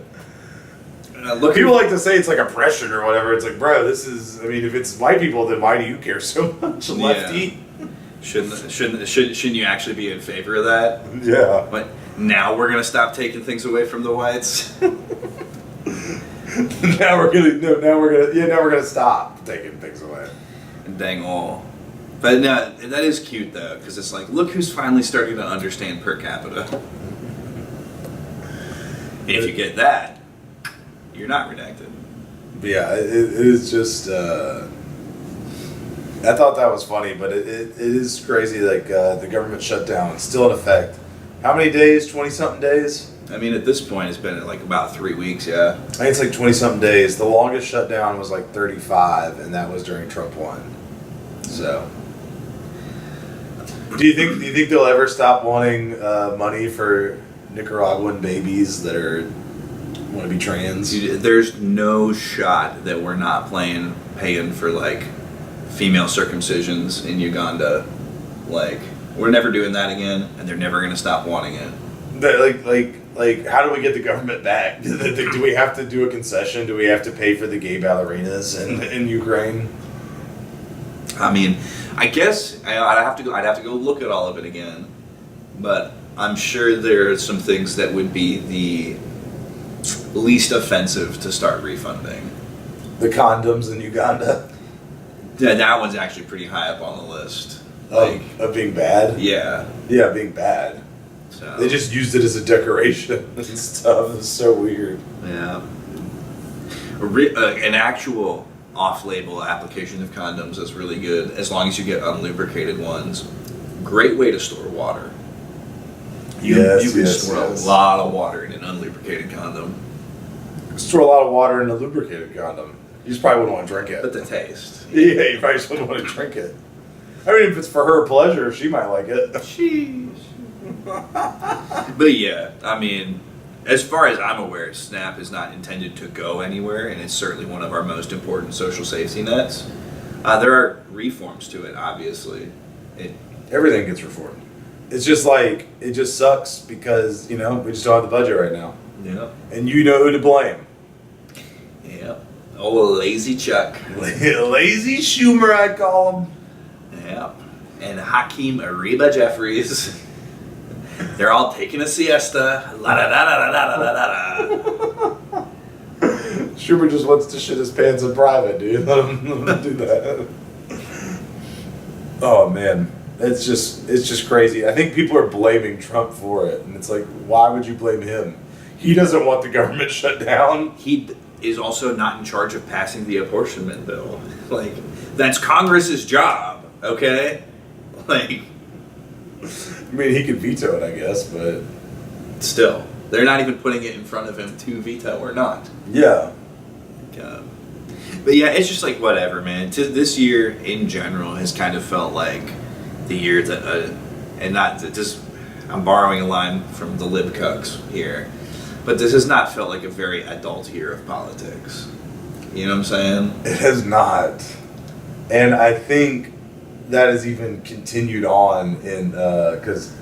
people like to say it's like oppression or whatever. It's like, bro, this is, I mean, if it's white people, then why do you care so much? Lefty? Shouldn't you actually be in favor of that? Yeah. But now we're gonna stop taking things away from the whites. Now we're gonna stop taking things away. Dang all. But no, that is cute though, because it's like, look who's finally starting to understand per capita. If you get that, you're not redacted. But yeah, it is just. I thought that was funny, but it is crazy. Like the government shutdown, it's still in effect. How many days? 20-something days. I mean, at this point, it's been like about 3 weeks. Yeah. I think it's like 20-something days. The longest shutdown was like 35, and that was during Trump 1. So. Do you think they'll ever stop wanting money for Nicaraguan babies that want to be trans? Dude, there's no shot that we're not paying for like female circumcisions in Uganda. Like, we're never doing that again, and they're never gonna stop wanting it. Like, how do we get the government back? Do we have to do a concession? Do we have to pay for the gay ballerinas in Ukraine? I mean, I guess I'd have to go look at all of it again, but I'm sure there are some things that would be the least offensive to start refunding. The condoms in Uganda. Yeah, that one's actually pretty high up on the list. Of being bad? Yeah. Yeah, being bad. So they just used it as a decoration and stuff. It's so weird. Yeah. An actual off-label application of condoms is really good, as long as you get unlubricated ones. Great way to store water. You can store a lot of water in an unlubricated condom. Store a lot of water in a lubricated condom. You just probably wouldn't want to drink it. But the taste. Yeah, you probably just wouldn't want to drink it. I mean, if it's for her pleasure, she might like it. Sheesh. But yeah, I mean, as far as I'm aware, SNAP is not intended to go anywhere, and it's certainly one of our most important social safety nets. There are reforms to it, obviously. Everything gets reformed. It's just like, it just sucks because, we just don't have the budget right now. Yeah. And you know who to blame. Yeah. Oh, lazy Chuck. Lazy Schumer, I call him. Yeah. And Hakeem Ariba Jeffries. They're all taking a siesta. La da da da da da da da. Schumer just wants to shit his pants in private, dude. Let him do that. Oh man. It's just crazy. I think people are blaming Trump for it, and it's like, why would you blame him? He doesn't want the government shut down. He is also not in charge of passing the apportionment bill. Like, that's Congress's job, okay? Like, I mean, he could veto it, I guess, but still, they're not even putting it in front of him to veto or not. yeah. But yeah, it's just like whatever, man. This year in general has kind of felt like the year that, and not that just, I'm borrowing a line from the lib cucks here, but this has not felt like a very adult year of politics. You know what I'm saying? It has not. And I think that has even continued on in, because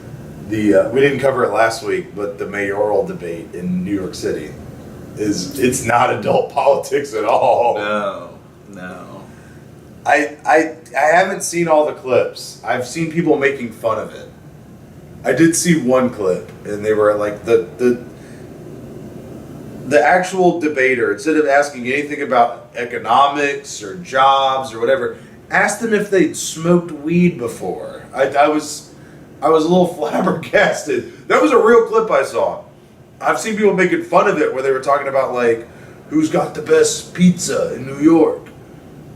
we didn't cover it last week, but the mayoral debate in New York City it's not adult politics at all. No. I haven't seen all the clips. I've seen people making fun of it. I did see one clip, and they were like the actual debater, instead of asking anything about economics or jobs or whatever, asked them if they'd smoked weed before. I was a little flabbergasted. That was a real clip I saw. I've seen people making fun of it where they were talking about, like, who's got the best pizza in New York?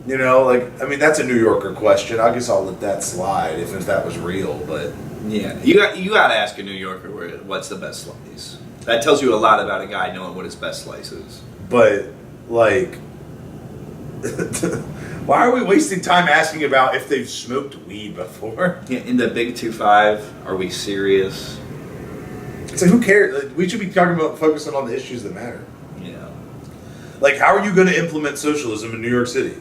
You know, like, I mean, that's a New Yorker question. I guess I'll let that slide if that was real, but yeah, you got to ask a New Yorker what's the best slice. That tells you a lot about a guy knowing what his best slice is. But, like, why are we wasting time asking about if they've smoked weed before? Yeah, in the Big 2-5, are we serious? It's like, who cares? Like, we should be talking about focusing on the issues that matter. Yeah. Like, how are you going to implement socialism in New York City?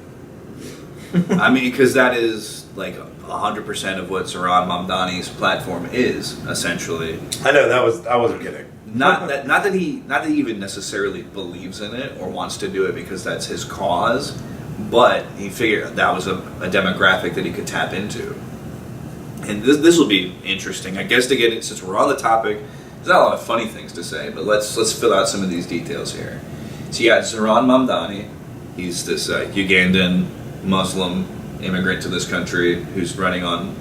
I mean, because that is like 100% of what Zoran Mamdani's platform is, essentially. I know I wasn't kidding. Not that he even necessarily believes in it or wants to do it because that's his cause, but he figured that was a demographic that he could tap into. And this will be interesting, I guess, to get it, since we're on the topic. There's not a lot of funny things to say, but let's fill out some of these details here. So you got Zoran Mamdani. He's this Ugandan Muslim immigrant to this country who's running on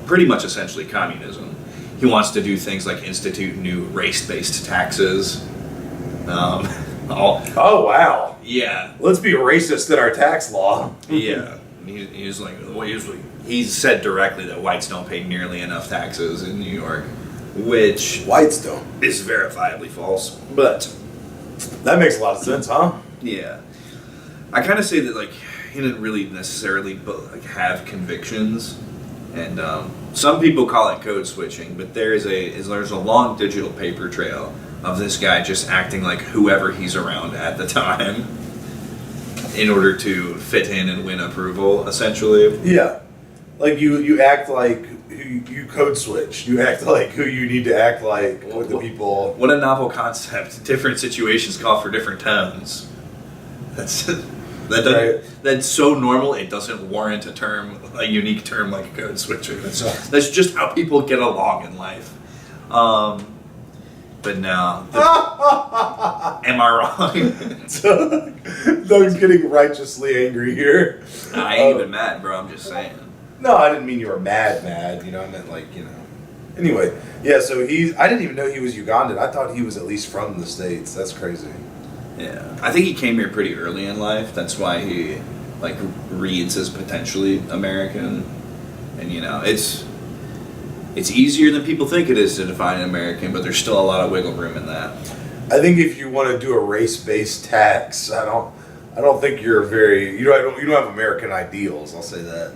pretty much essentially communism. He wants to do things like institute new race-based taxes. Oh, wow. Yeah. Let's be racist in our tax law. Yeah. He's like, well, he's said directly that whites don't pay nearly enough taxes in New York, which Whites don't. is verifiably false. But That makes a lot of sense, huh? yeah, I kind of say that, like, he didn't really necessarily have convictions, and some people call it code switching. But there's a long digital paper trail of this guy just acting like whoever he's around at the time in order to fit in and win approval, essentially. Yeah. Like, you act like you code switch. You act like who you need to act like with the people. What a novel concept. Different situations call for different tones. That's so normal it doesn't warrant a unique term like a code switcher. That's just how people get along in life. But no. Am I wrong? Doug's getting righteously angry here. I ain't even mad, bro. I'm just saying. No, I didn't mean you were mad. You know, I meant like, you know. Anyway, yeah, so I didn't even know he was Ugandan. I thought he was at least from the States. That's crazy. Yeah. I think he came here pretty early in life. That's why he, like, reads as potentially American. And, you know, it's easier than people think it is to define an American, but there's still a lot of wiggle room in that. I think if you want to do a race-based tax, I don't think you're you don't have American ideals. I'll say that.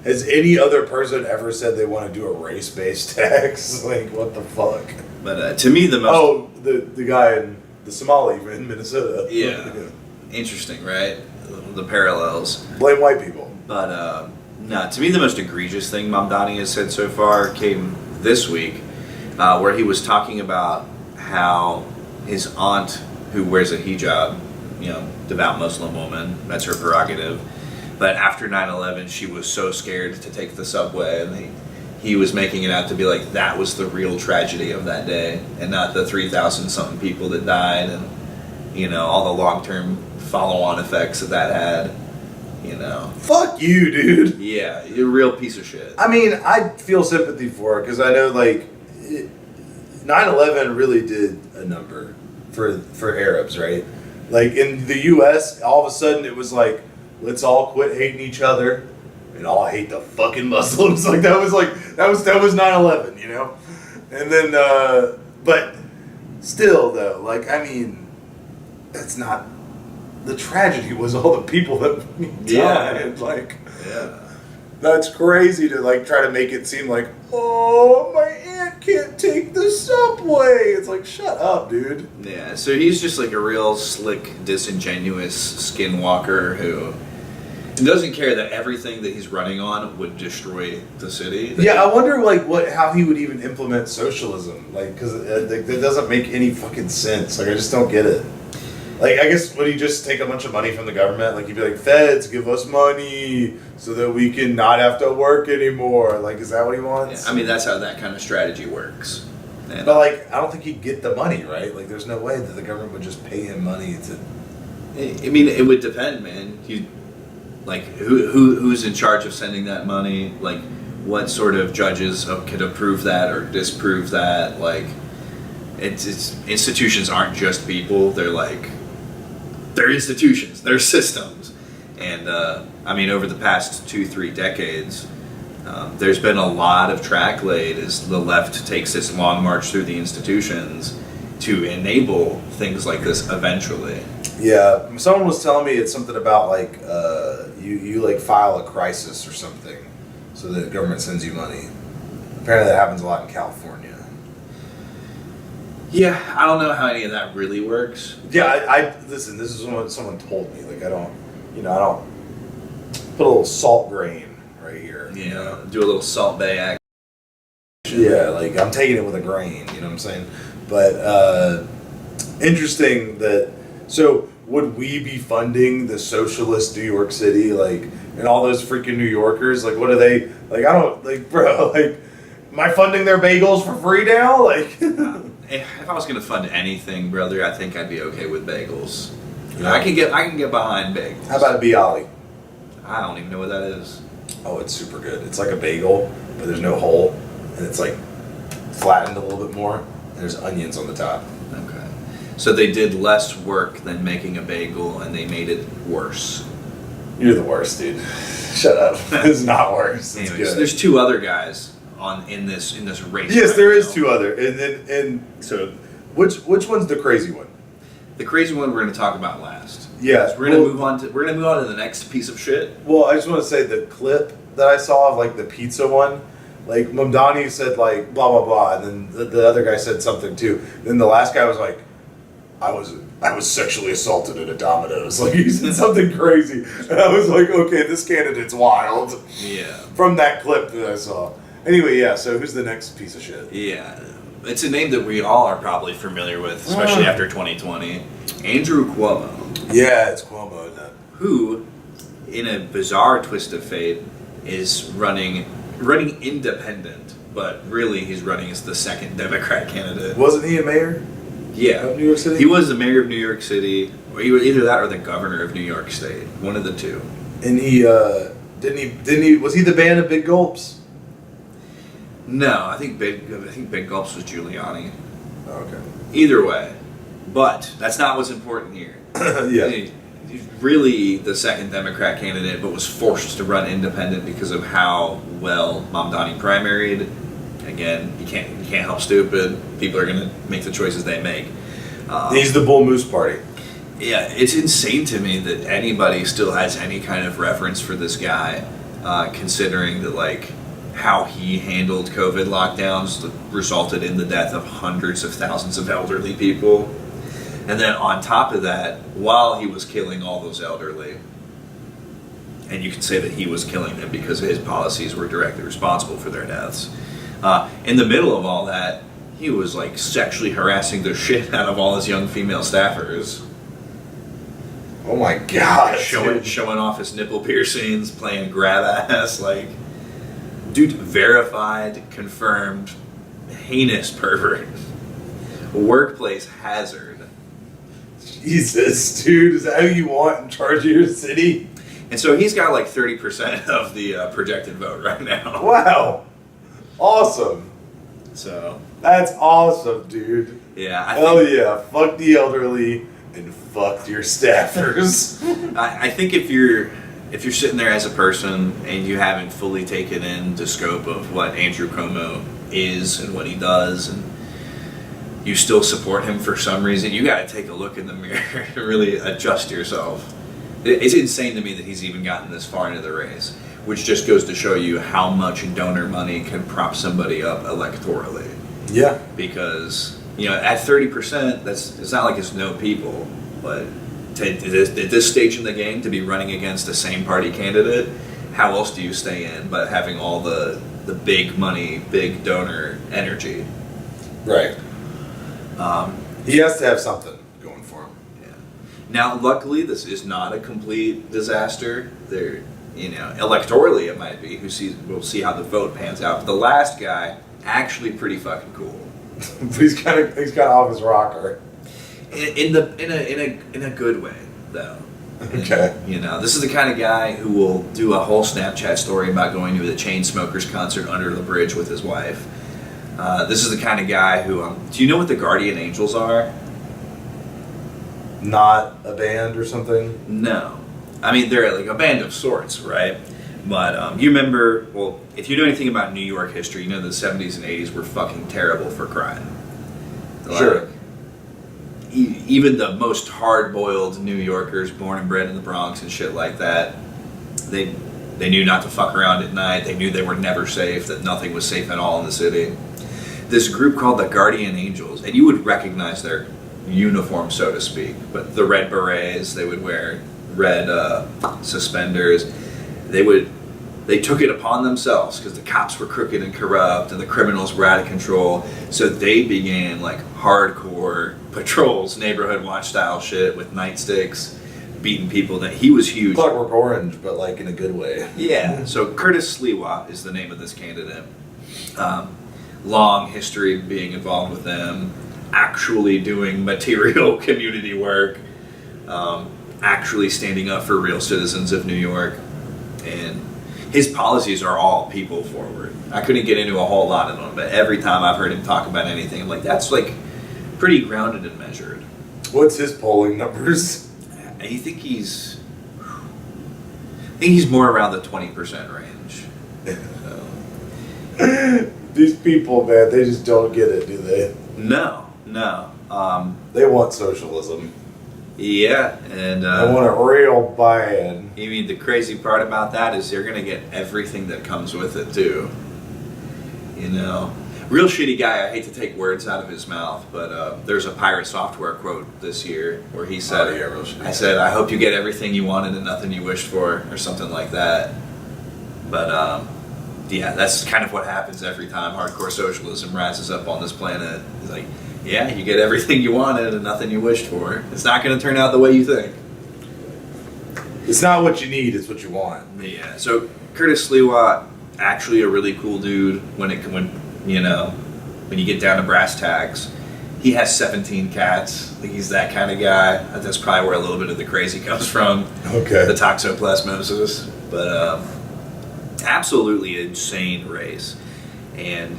Has any other person ever said they want to do a race-based tax? Like, what the fuck? But to me, the most the guy in the Somali in Minnesota. Yeah. Interesting, right? The parallels. Blame white people. But no, to me, the most egregious thing Mamdani has said so far came this week, where he was talking about how his aunt, who wears a hijab, you know, devout Muslim woman, that's her prerogative. But after 9/11, she was so scared to take the subway, and he was making it out to be like that was the real tragedy of that day, and not the 3,000 something people that died, and, you know, all the long-term follow-on effects that had. You know. Fuck you, dude. Yeah, you're a real piece of shit. I mean, I feel sympathy for it because I know, like, 9/11 really did a number for Arabs, right? Like, in the U.S., all of a sudden it was like, let's all quit hating each other and all hate the fucking Muslims. Like, that was 9/11, you know? And then, but still, though, like, I mean, that's not, the tragedy was all the people that died. Like, yeah. That's crazy to, like, try to make it seem like, oh, my aunt can't take the subway. It's like, shut up, dude. Yeah, so he's just like a real slick, disingenuous skinwalker who doesn't care that everything that he's running on would destroy the city. Yeah, I wonder, like, how he would even implement socialism. Like, because that doesn't make any fucking sense. Like, I just don't get it. Like, I guess, would he just take a bunch of money from the government? Like, he'd be like, feds, give us money so that we can not have to work anymore. Like, is that what he wants? Yeah, I mean, that's how that kind of strategy works. And, but, like, I don't think he'd get the money, right? Like, there's no way that the government would just pay him money to... I mean, it would depend, man. Like, who's in charge of sending that money? Like, what sort of judges could approve that or disprove that? Like, it's institutions aren't just people. They're institutions. They're systems. And, I mean, over the past 2-3 decades, there's been a lot of track laid as the left takes this long march through the institutions to enable things like this eventually. Yeah, someone was telling me it's something about, like, you like, file a crisis or something so the government sends you money. Apparently that happens a lot in California. Yeah, I don't know how any of that really works. Yeah, I listen, this is what someone told me. Like, I don't put a little salt grain right here. Yeah, you know? do a little Salt Bay act. Yeah, like, I'm taking it with a grain, you know what I'm saying? But, interesting that, so would we be funding the socialist New York City, like, and all those freaking New Yorkers? Like, what are they, like, I don't, like, bro, like, am I funding their bagels for free now? Like, If I was going to fund anything, brother, I think I'd be okay with bagels. Yeah. I can get behind bagels. How about a bialy? I don't even know what that is. Oh, it's super good. It's like a bagel, but there's no hole, and it's, like, flattened a little bit more, and there's onions on the top. Okay. So they did less work than making a bagel, and they made it worse. You're the worst, dude. Shut up. It's not worse. It's Anyways, good. there's 2 other guys in this race. Yes, right there is now. 2 other, and so which one's the crazy one? The crazy one we're going to talk about last. Yeah, So we're going to move on to the next piece of shit. Well, I just want to say the clip that I saw of, like, the pizza one, like, Mamdani said, like, blah blah blah, and then the other guy said something too. Then the last guy was like, I was sexually assaulted at a Domino's. Like, he said something crazy, and I was like, okay, this candidate's wild. Yeah. From that clip that I saw. Anyway, yeah. So who's the next piece of shit? Yeah. It's a name that we all are probably familiar with, especially after 2020. Andrew Cuomo. Yeah, it's Cuomo, isn't it? Who, in a bizarre twist of fate, is running independent, but really he's running as the second Democrat candidate. Wasn't he a mayor? Yeah. Of New York City? He was the mayor of New York City, or he was either that or the governor of New York State. One of the two. And he didn't he was he the ban of big gulps? No, I think Big Gulps was Giuliani. Oh, okay. Either way, but that's not what's important here. Yeah. He's really the second Democrat candidate, but was forced to run independent because of how well Mamdani primaried. Again, you can't help stupid. People are going to make the choices they make. He's the Bull Moose Party. Yeah, it's insane to me that anybody still has any kind of reference for this guy, considering that, like, how he handled COVID lockdowns that resulted in the death of hundreds of thousands of elderly people. And then on top of that, while he was killing all those elderly, and you can say that he was killing them because his policies were directly responsible for their deaths, in the middle of all that, he was, like, sexually harassing the shit out of all his young female staffers. Oh my god. Showing off his nipple piercings, playing grab ass, like, dude, verified, confirmed, heinous pervert. Workplace hazard. Jesus, dude, is that who you want in charge of your city? And so he's got like 30% of the projected vote right now. Wow. Awesome. So That's awesome, dude. yeah, Hell yeah. Fuck the elderly and fuck your staffers. I think if you're sitting there as a person and you haven't fully taken in the scope of what Andrew Cuomo is and what he does, and you still support him for some reason, you got to take a look in the mirror and really adjust yourself. It's insane to me that he's even gotten this far into the race, which just goes to show you how much donor money can prop somebody up electorally. Yeah. Because, at 30%, it's not like it's no people, but at this stage in the game, to be running against the same party candidate, how else do you stay in but having all the big money, big donor energy? Right. He has to have something going for him. Yeah. Now, luckily, this is not a complete disaster. Electorally it might be. We'll see how the vote pans out. But the last guy, actually pretty fucking cool. But he's kind of off his rocker. In a good way, though. Okay. This is the kind of guy who will do a whole Snapchat story about going to the Chainsmokers concert under the bridge with his wife. This is the kind of guy who, do you know what the Guardian Angels are? Not a band or something? No. I mean, they're like a band of sorts, right? But you remember, well, if you know anything about New York history, you know the 70s and 80s were fucking terrible for crime. Sure. Even the most hard-boiled New Yorkers, born and bred in the Bronx and shit like that, they knew not to fuck around at night. They knew they were never safe, that nothing was safe at all in the city. This group called the Guardian Angels, and you would recognize their uniform, so to speak, but the red berets, they would wear red suspenders. They took it upon themselves because the cops were crooked and corrupt and the criminals were out of control. So they began like hardcore patrols, neighborhood watch style shit with nightsticks, beating people. That he was huge. Clockwork Orange, but like in a good way. Yeah. So Curtis Sliwa is the name of this candidate. Long history being involved with them, actually doing material community work, actually standing up for real citizens of New York, and his policies are all people forward. I couldn't get into a whole lot of them, but every time I've heard him talk about anything, I'm like, that's like pretty grounded and measured. What's his polling numbers? I think he's more around the 20% range. So. These people, man, they just don't get it, do they? No. They want socialism. Yeah, and they want it real bad. You mean the crazy part about that is they're gonna get everything that comes with it too. Real shitty guy. I hate to take words out of his mouth, but there's a Pirate Software quote this year where he said, real shitty. "I said I hope you get everything you wanted and nothing you wished for," or something like that. But yeah, that's kind of what happens every time hardcore socialism rises up on this planet. It's like, yeah, you get everything you wanted and nothing you wished for. It's not going to turn out the way you think. It's not what you need, it's what you want. Yeah, so Curtis Sliwa, actually a really cool dude when you get down to brass tacks. He has 17 cats. I think he's that kind of guy. That's probably where a little bit of the crazy comes from. Okay. The toxoplasmosis. But absolutely insane race. And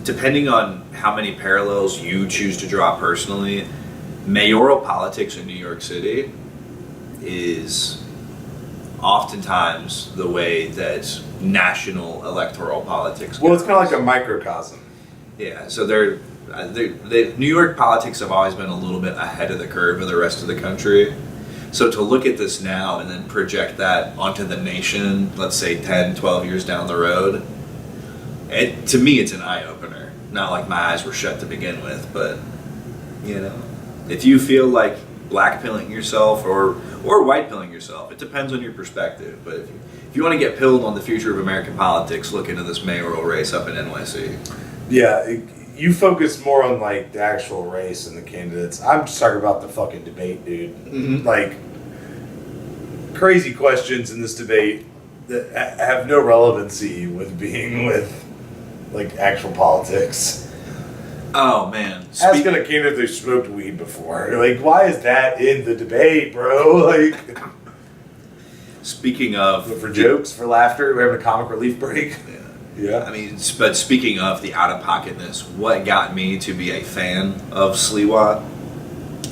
depending on how many parallels you choose to draw personally, mayoral politics in New York City is oftentimes the way that national electoral politics goes. Well, it's kind of like a microcosm. Yeah, so New York politics have always been a little bit ahead of the curve of the rest of the country. So to look at this now and then project that onto the nation, let's say 10, 12 years down the road, to me it's an eye-opener. Not like my eyes were shut to begin with, but, if you feel like black-pilling yourself or white-pilling yourself, it depends on your perspective. But if you want to get pilled on the future of American politics, look into this mayoral race up in NYC. Yeah, you focus more on like the actual race and the candidates. I'm just talking about the fucking debate, dude. Mm-hmm. Like, crazy questions in this debate that have no relevancy with like actual politics. Oh man! Ask a candidate if they smoked weed before. Like, why is that in the debate, bro? Like, Speaking of... But for jokes, for laughter, we're having a comic relief break. Yeah. I mean, but speaking of the out-of-pocketness, what got me to be a fan of Sliwa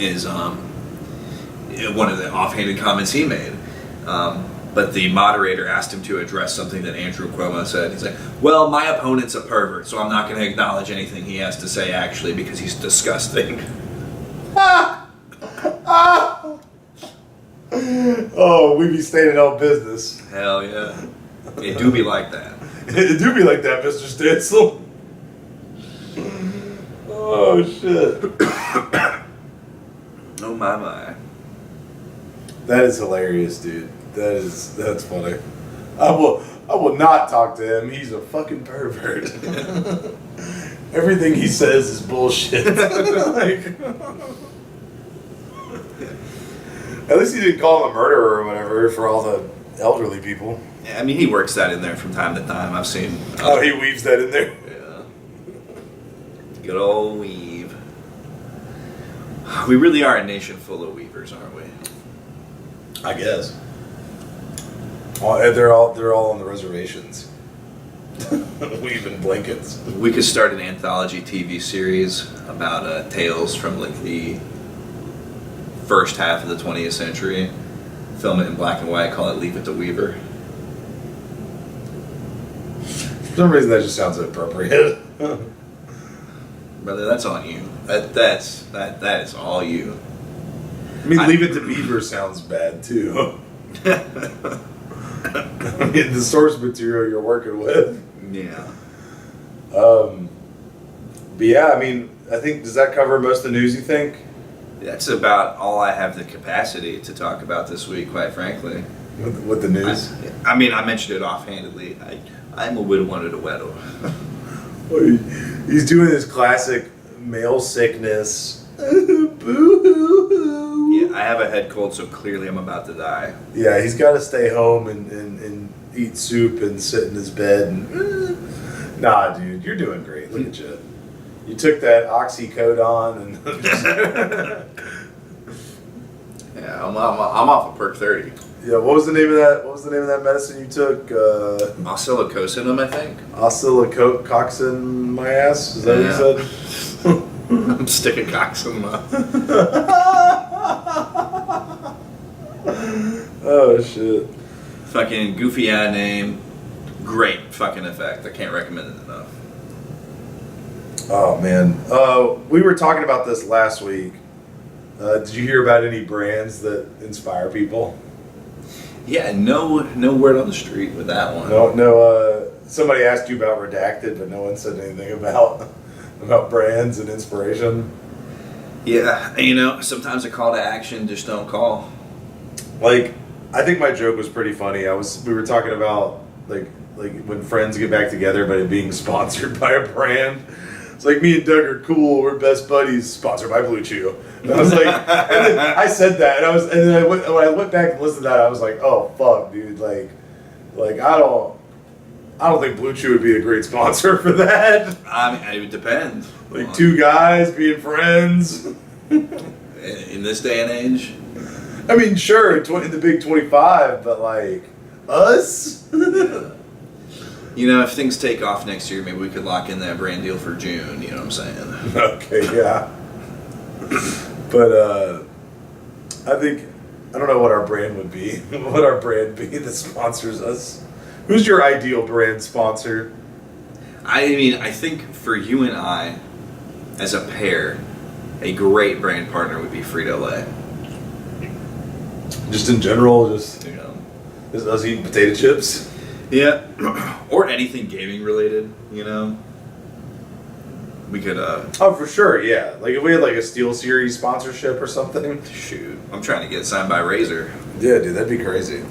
is one of the offhanded comments he made. But the moderator asked him to address something that Andrew Cuomo said. He's like, well, my opponent's a pervert, so I'm not going to acknowledge anything he has to say, actually, because he's disgusting. Oh, we be staying in all business. Hell yeah. It do be like that. It do be like that, Mr. Stitzel. Oh, shit. Oh, my. That is hilarious, dude. That's funny. I will not talk to him. He's a fucking pervert. Everything he says is bullshit. At least he didn't call him a murderer or whatever for all the elderly people. Yeah, I mean, he works that in there from time to time. I've seen. Oh, he weaves that in there? Yeah. Good old weave. We really are a nation full of weavers, aren't we? I guess. Oh, they're all on the reservations. Weaving blankets. We could start an anthology TV series about tales from like the first half of the 20th century. Film it in black and white. Call it "Leave It to Weaver." For some reason, that just sounds appropriate. Brother, that's on you. That is all you. I mean, "Leave It to Beaver" sounds bad too. I mean, the source material you're working with. Yeah. But yeah, I mean, I think, does that cover most of the news, you think? That's about all I have the capacity to talk about this week, quite frankly. With the news? I mean, I mentioned it offhandedly. I'm a widow wanted a weddle. He's doing his classic male sickness. Boo-hoo-hoo. Yeah, I have a head cold, so clearly I'm about to die. Yeah, he's got to stay home and eat soup and sit in his bed. And, nah, dude, you're doing great. Look at you. You took that oxycodone and... Yeah, I'm off of perk 30. Yeah, what was the name of that? What was the name of that medicine you took? Oscillococcinum, I think. Oscillococcinum, my ass. Is that what you said? I'm sticking cocks in my. Oh shit! Fucking goofy eye name, great fucking effect. I can't recommend it enough. Oh man, we were talking about this last week. Did you hear about any brands that inspire people? Yeah, no word on the street with that one. No. Somebody asked you about Redacted, but no one said anything about brands and inspiration. Yeah, sometimes a call to action just don't call. Like, I think my joke was pretty funny. We were talking about like when friends get back together, but it being sponsored by a brand. It's like, me and Doug are cool. We're best buddies. Sponsored by Blue Chew. And I was like, and then I said that, and then when I went back and listened to that, I was like, oh fuck, dude. Like I don't think Blue Chew would be a great sponsor for that. I mean, it would depend. Like two guys being friends. In this day and age. I mean, sure, in the big 25, but like us. If things take off next year, maybe we could lock in that brand deal for June. You know what I'm saying? Okay, yeah. But I don't know what our brand would be. What would our brand be that sponsors us? Who's your ideal brand sponsor? I mean, I think for you and I, as a pair, a great brand partner would be Frito-Lay. Just in general, just us eating potato chips? Yeah. Or anything gaming related, We could, Oh, for sure, yeah. Like, if we had, like, a SteelSeries sponsorship or something. Shoot. I'm trying to get signed by Razer. Yeah, dude, that'd be crazy.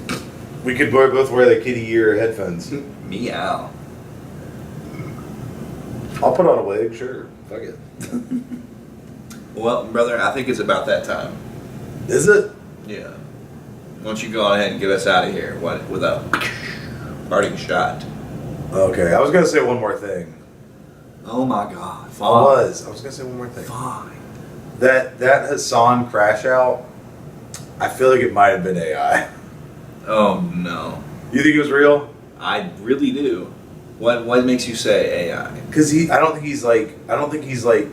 We could both wear the kitty ear headphones. Meow. I'll put on a wig, sure. Fuck it. Well, brother, I think it's about that time. Is it? Yeah. Why don't you go ahead and get us out of here with a parting shot? Okay, I was going to say one more thing. Oh my God. Fine. I was going to say one more thing. Fine. That Hassan crash out, I feel like it might have been AI. Oh no. You think it was real? I really do. What makes you say AI? Because I don't think he's like.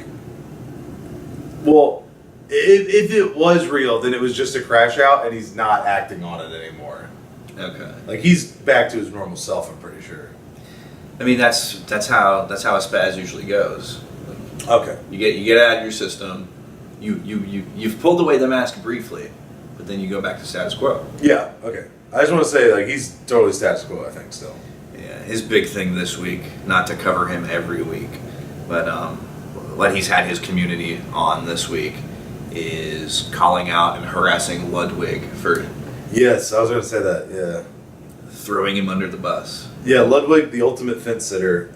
Well, if it was real, then it was just a crash out, and he's not acting on it anymore. Okay. Like he's back to his normal self. I'm pretty sure. I mean that's how a spaz usually goes. Okay. You get it out of your system. You've pulled away the mask briefly, but then you go back to status quo. Yeah. Okay. I just want to say, like, he's totally status quo. I think still. Yeah. His big thing this week, not to cover him every week, but what he's had his community on this week is calling out and harassing Ludwig for. Yes, I was going to say that. Yeah. Throwing him under the bus. Yeah, Ludwig, the ultimate fence sitter,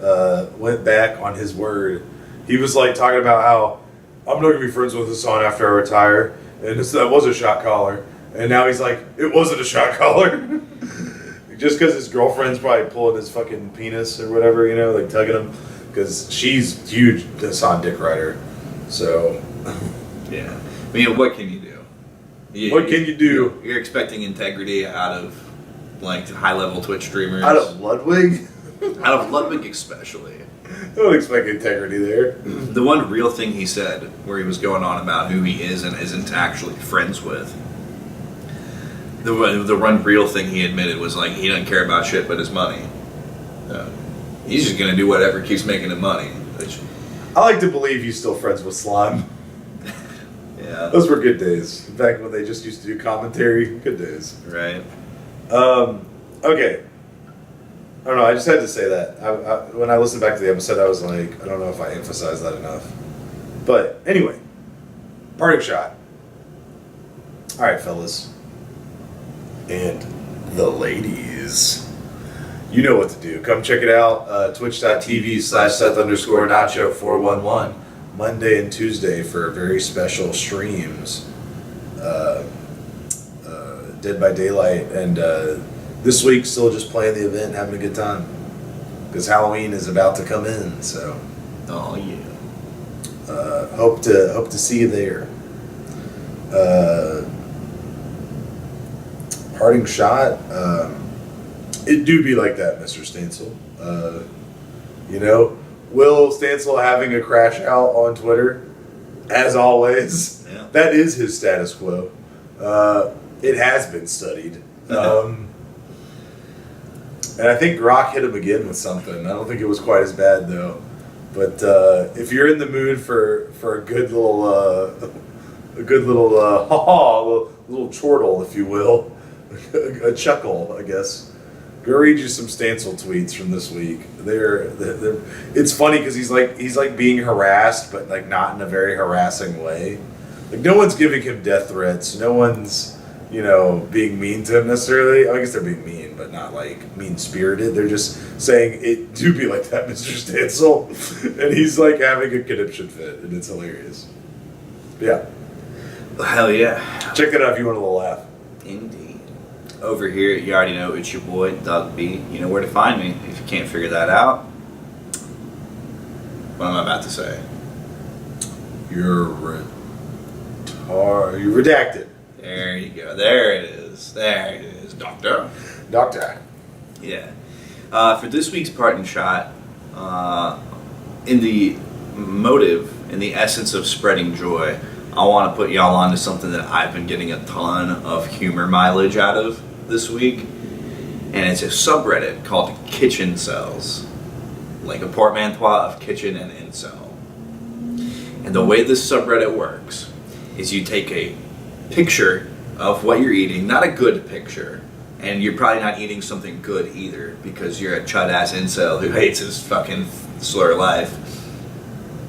went back on his word. He was like talking about how I'm not gonna be friends with Hassan after I retire, and that was a shot caller. And now he's like, it wasn't a shot caller, just because his girlfriend's probably pulling his fucking penis or whatever, you know, like tugging him, because she's huge Hassan dick rider. So, yeah, I mean, what can you do? What can you do? You're expecting integrity out of like high level Twitch streamers. Out of Ludwig? Out of Ludwig especially. I don't expect integrity there. The one real thing he said, where he was going on about who he is and isn't actually friends with, the one real thing he admitted was like he doesn't care about shit but his money. He's just gonna do whatever keeps making him money. Which, I like to believe he's still friends with Slime. yeah, Those were good days. Back when they just used to do commentary. Good days. right. Okay. I don't know. I just had to say that. When I listened back to the episode, I was like, I don't know if I emphasized that enough. But anyway, parting shot. All right, fellas. And the ladies. You know what to do. Come check it out. Twitch.tv/Seth_Nacho411. Monday and Tuesday for very special streams. Dead by Daylight. And this week, still just playing the event, having a good time. Because Halloween is about to come in, so. Oh yeah. Hope to see you there. Parting shot. It do be like that, Mr. Stansel. You know, Will Stansel having a crash out on Twitter, as always. Yeah. That is his status quo. It has been studied. And I think Grok hit him again with something. I don't think it was quite as bad though. But if you're in the mood for a good little little chortle, if you will, a chuckle, I guess. Go read you some Stansel tweets from this week. They're it's funny because he's like being harassed, but like not in a very harassing way. Like no one's giving him death threats. No one's being mean to him necessarily. I guess they're being mean, but not like mean-spirited. They're just saying it do be like that, Mr. Stansel. And he's like having a conniption fit, and it's hilarious. Yeah. Hell yeah. Check that out if you want a little laugh. Indeed. Over here, you already know it's your boy, Doug B. You know where to find me. If you can't figure that out, what am I about to say? You're redacted. There you go. There it is. There it is. Doctor. Yeah. For this week's parting shot, in the motive, in the essence of spreading joy, I want to put y'all onto something that I've been getting a ton of humor mileage out of this week. And it's a subreddit called Kitchen Cells. Like a portmanteau of kitchen and incel. And the way this subreddit works is you take a picture of what you're eating, not a good picture, and you're probably not eating something good either because you're a chud-ass incel who hates his fucking slur life.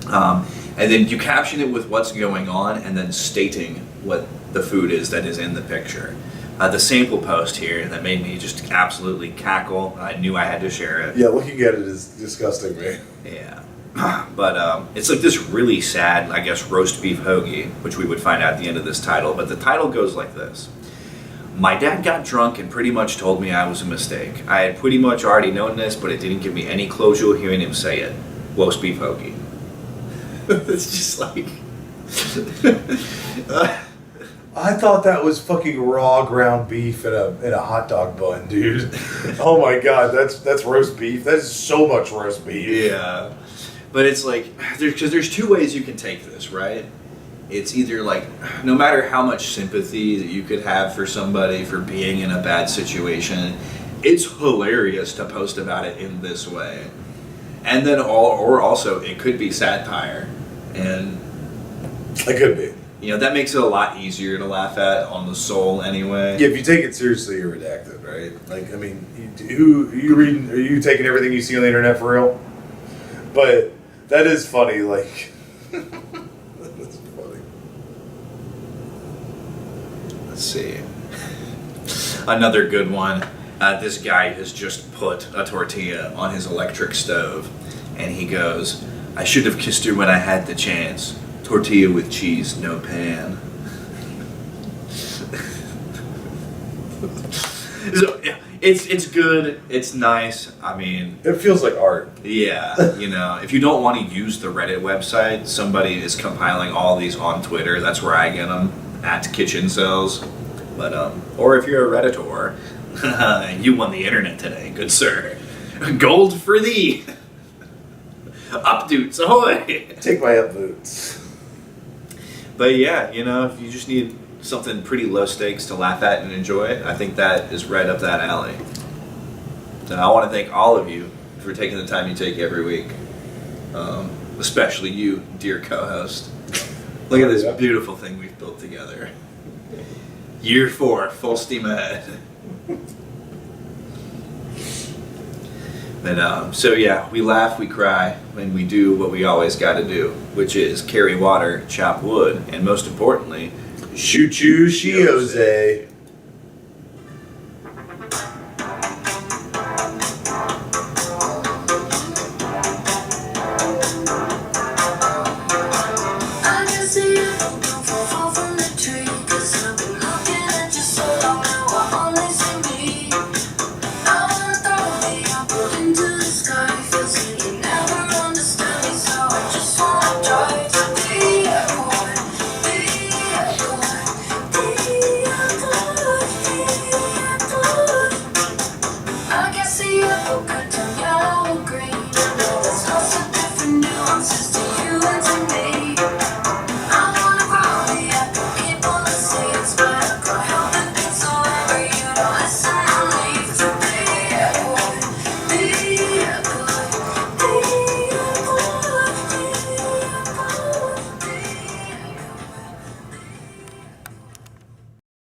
And then you caption it with what's going on and then stating what the food is that is in the picture. The sample post here that made me just absolutely cackle. I knew I had to share it. Yeah, looking at it is disgusting, man. Yeah. But it's like this really sad, I guess, roast beef hoagie, which we would find out at the end of this title. But the title goes like this. My dad got drunk and pretty much told me I was a mistake. I had pretty much already known this, but it didn't give me any closure hearing him say it. Roast beef hoagie. It's just like... I thought that was fucking raw ground beef in a hot dog bun, dude. Oh my god, that's roast beef. That is so much roast beef. Yeah. But it's like, because there's two ways you can take this, right? It's either like, no matter how much sympathy that you could have for somebody for being in a bad situation, it's hilarious to post about it in this way. And then or also it could be satire. And It could be. you know, that makes it a lot easier to laugh at on the soul anyway. Yeah, if you take it seriously, you're redacted, right? Like, I mean, who are you reading? Are you taking everything you see on the internet for real? But that is funny. Like, that's funny. Let's see. Another good one. This guy has just put a tortilla on his electric stove, and he goes, "I should have kissed her when I had the chance. Tortilla with cheese, no pan." So yeah, it's good. It's nice. I mean, It feels like art. yeah, you know, if you don't want to use the Reddit website, somebody is compiling all these on Twitter. That's where I get them, at Kitchen Cells. But or if you're a Redditor, you won the internet today, good sir. Gold for thee. Updoots, ahoy! Take my up boots. But yeah, you know, if you just need something pretty low stakes to laugh at and enjoy, I think that is right up that alley. So I want to thank all of you for taking the time you take every week. Especially you, dear co-host. Look at this beautiful thing we've built together. Year 4, full steam ahead. But so yeah, we laugh, we cry, and we do what we always got to do, which is carry water, chop wood, and most importantly, Shoot you, Shiose.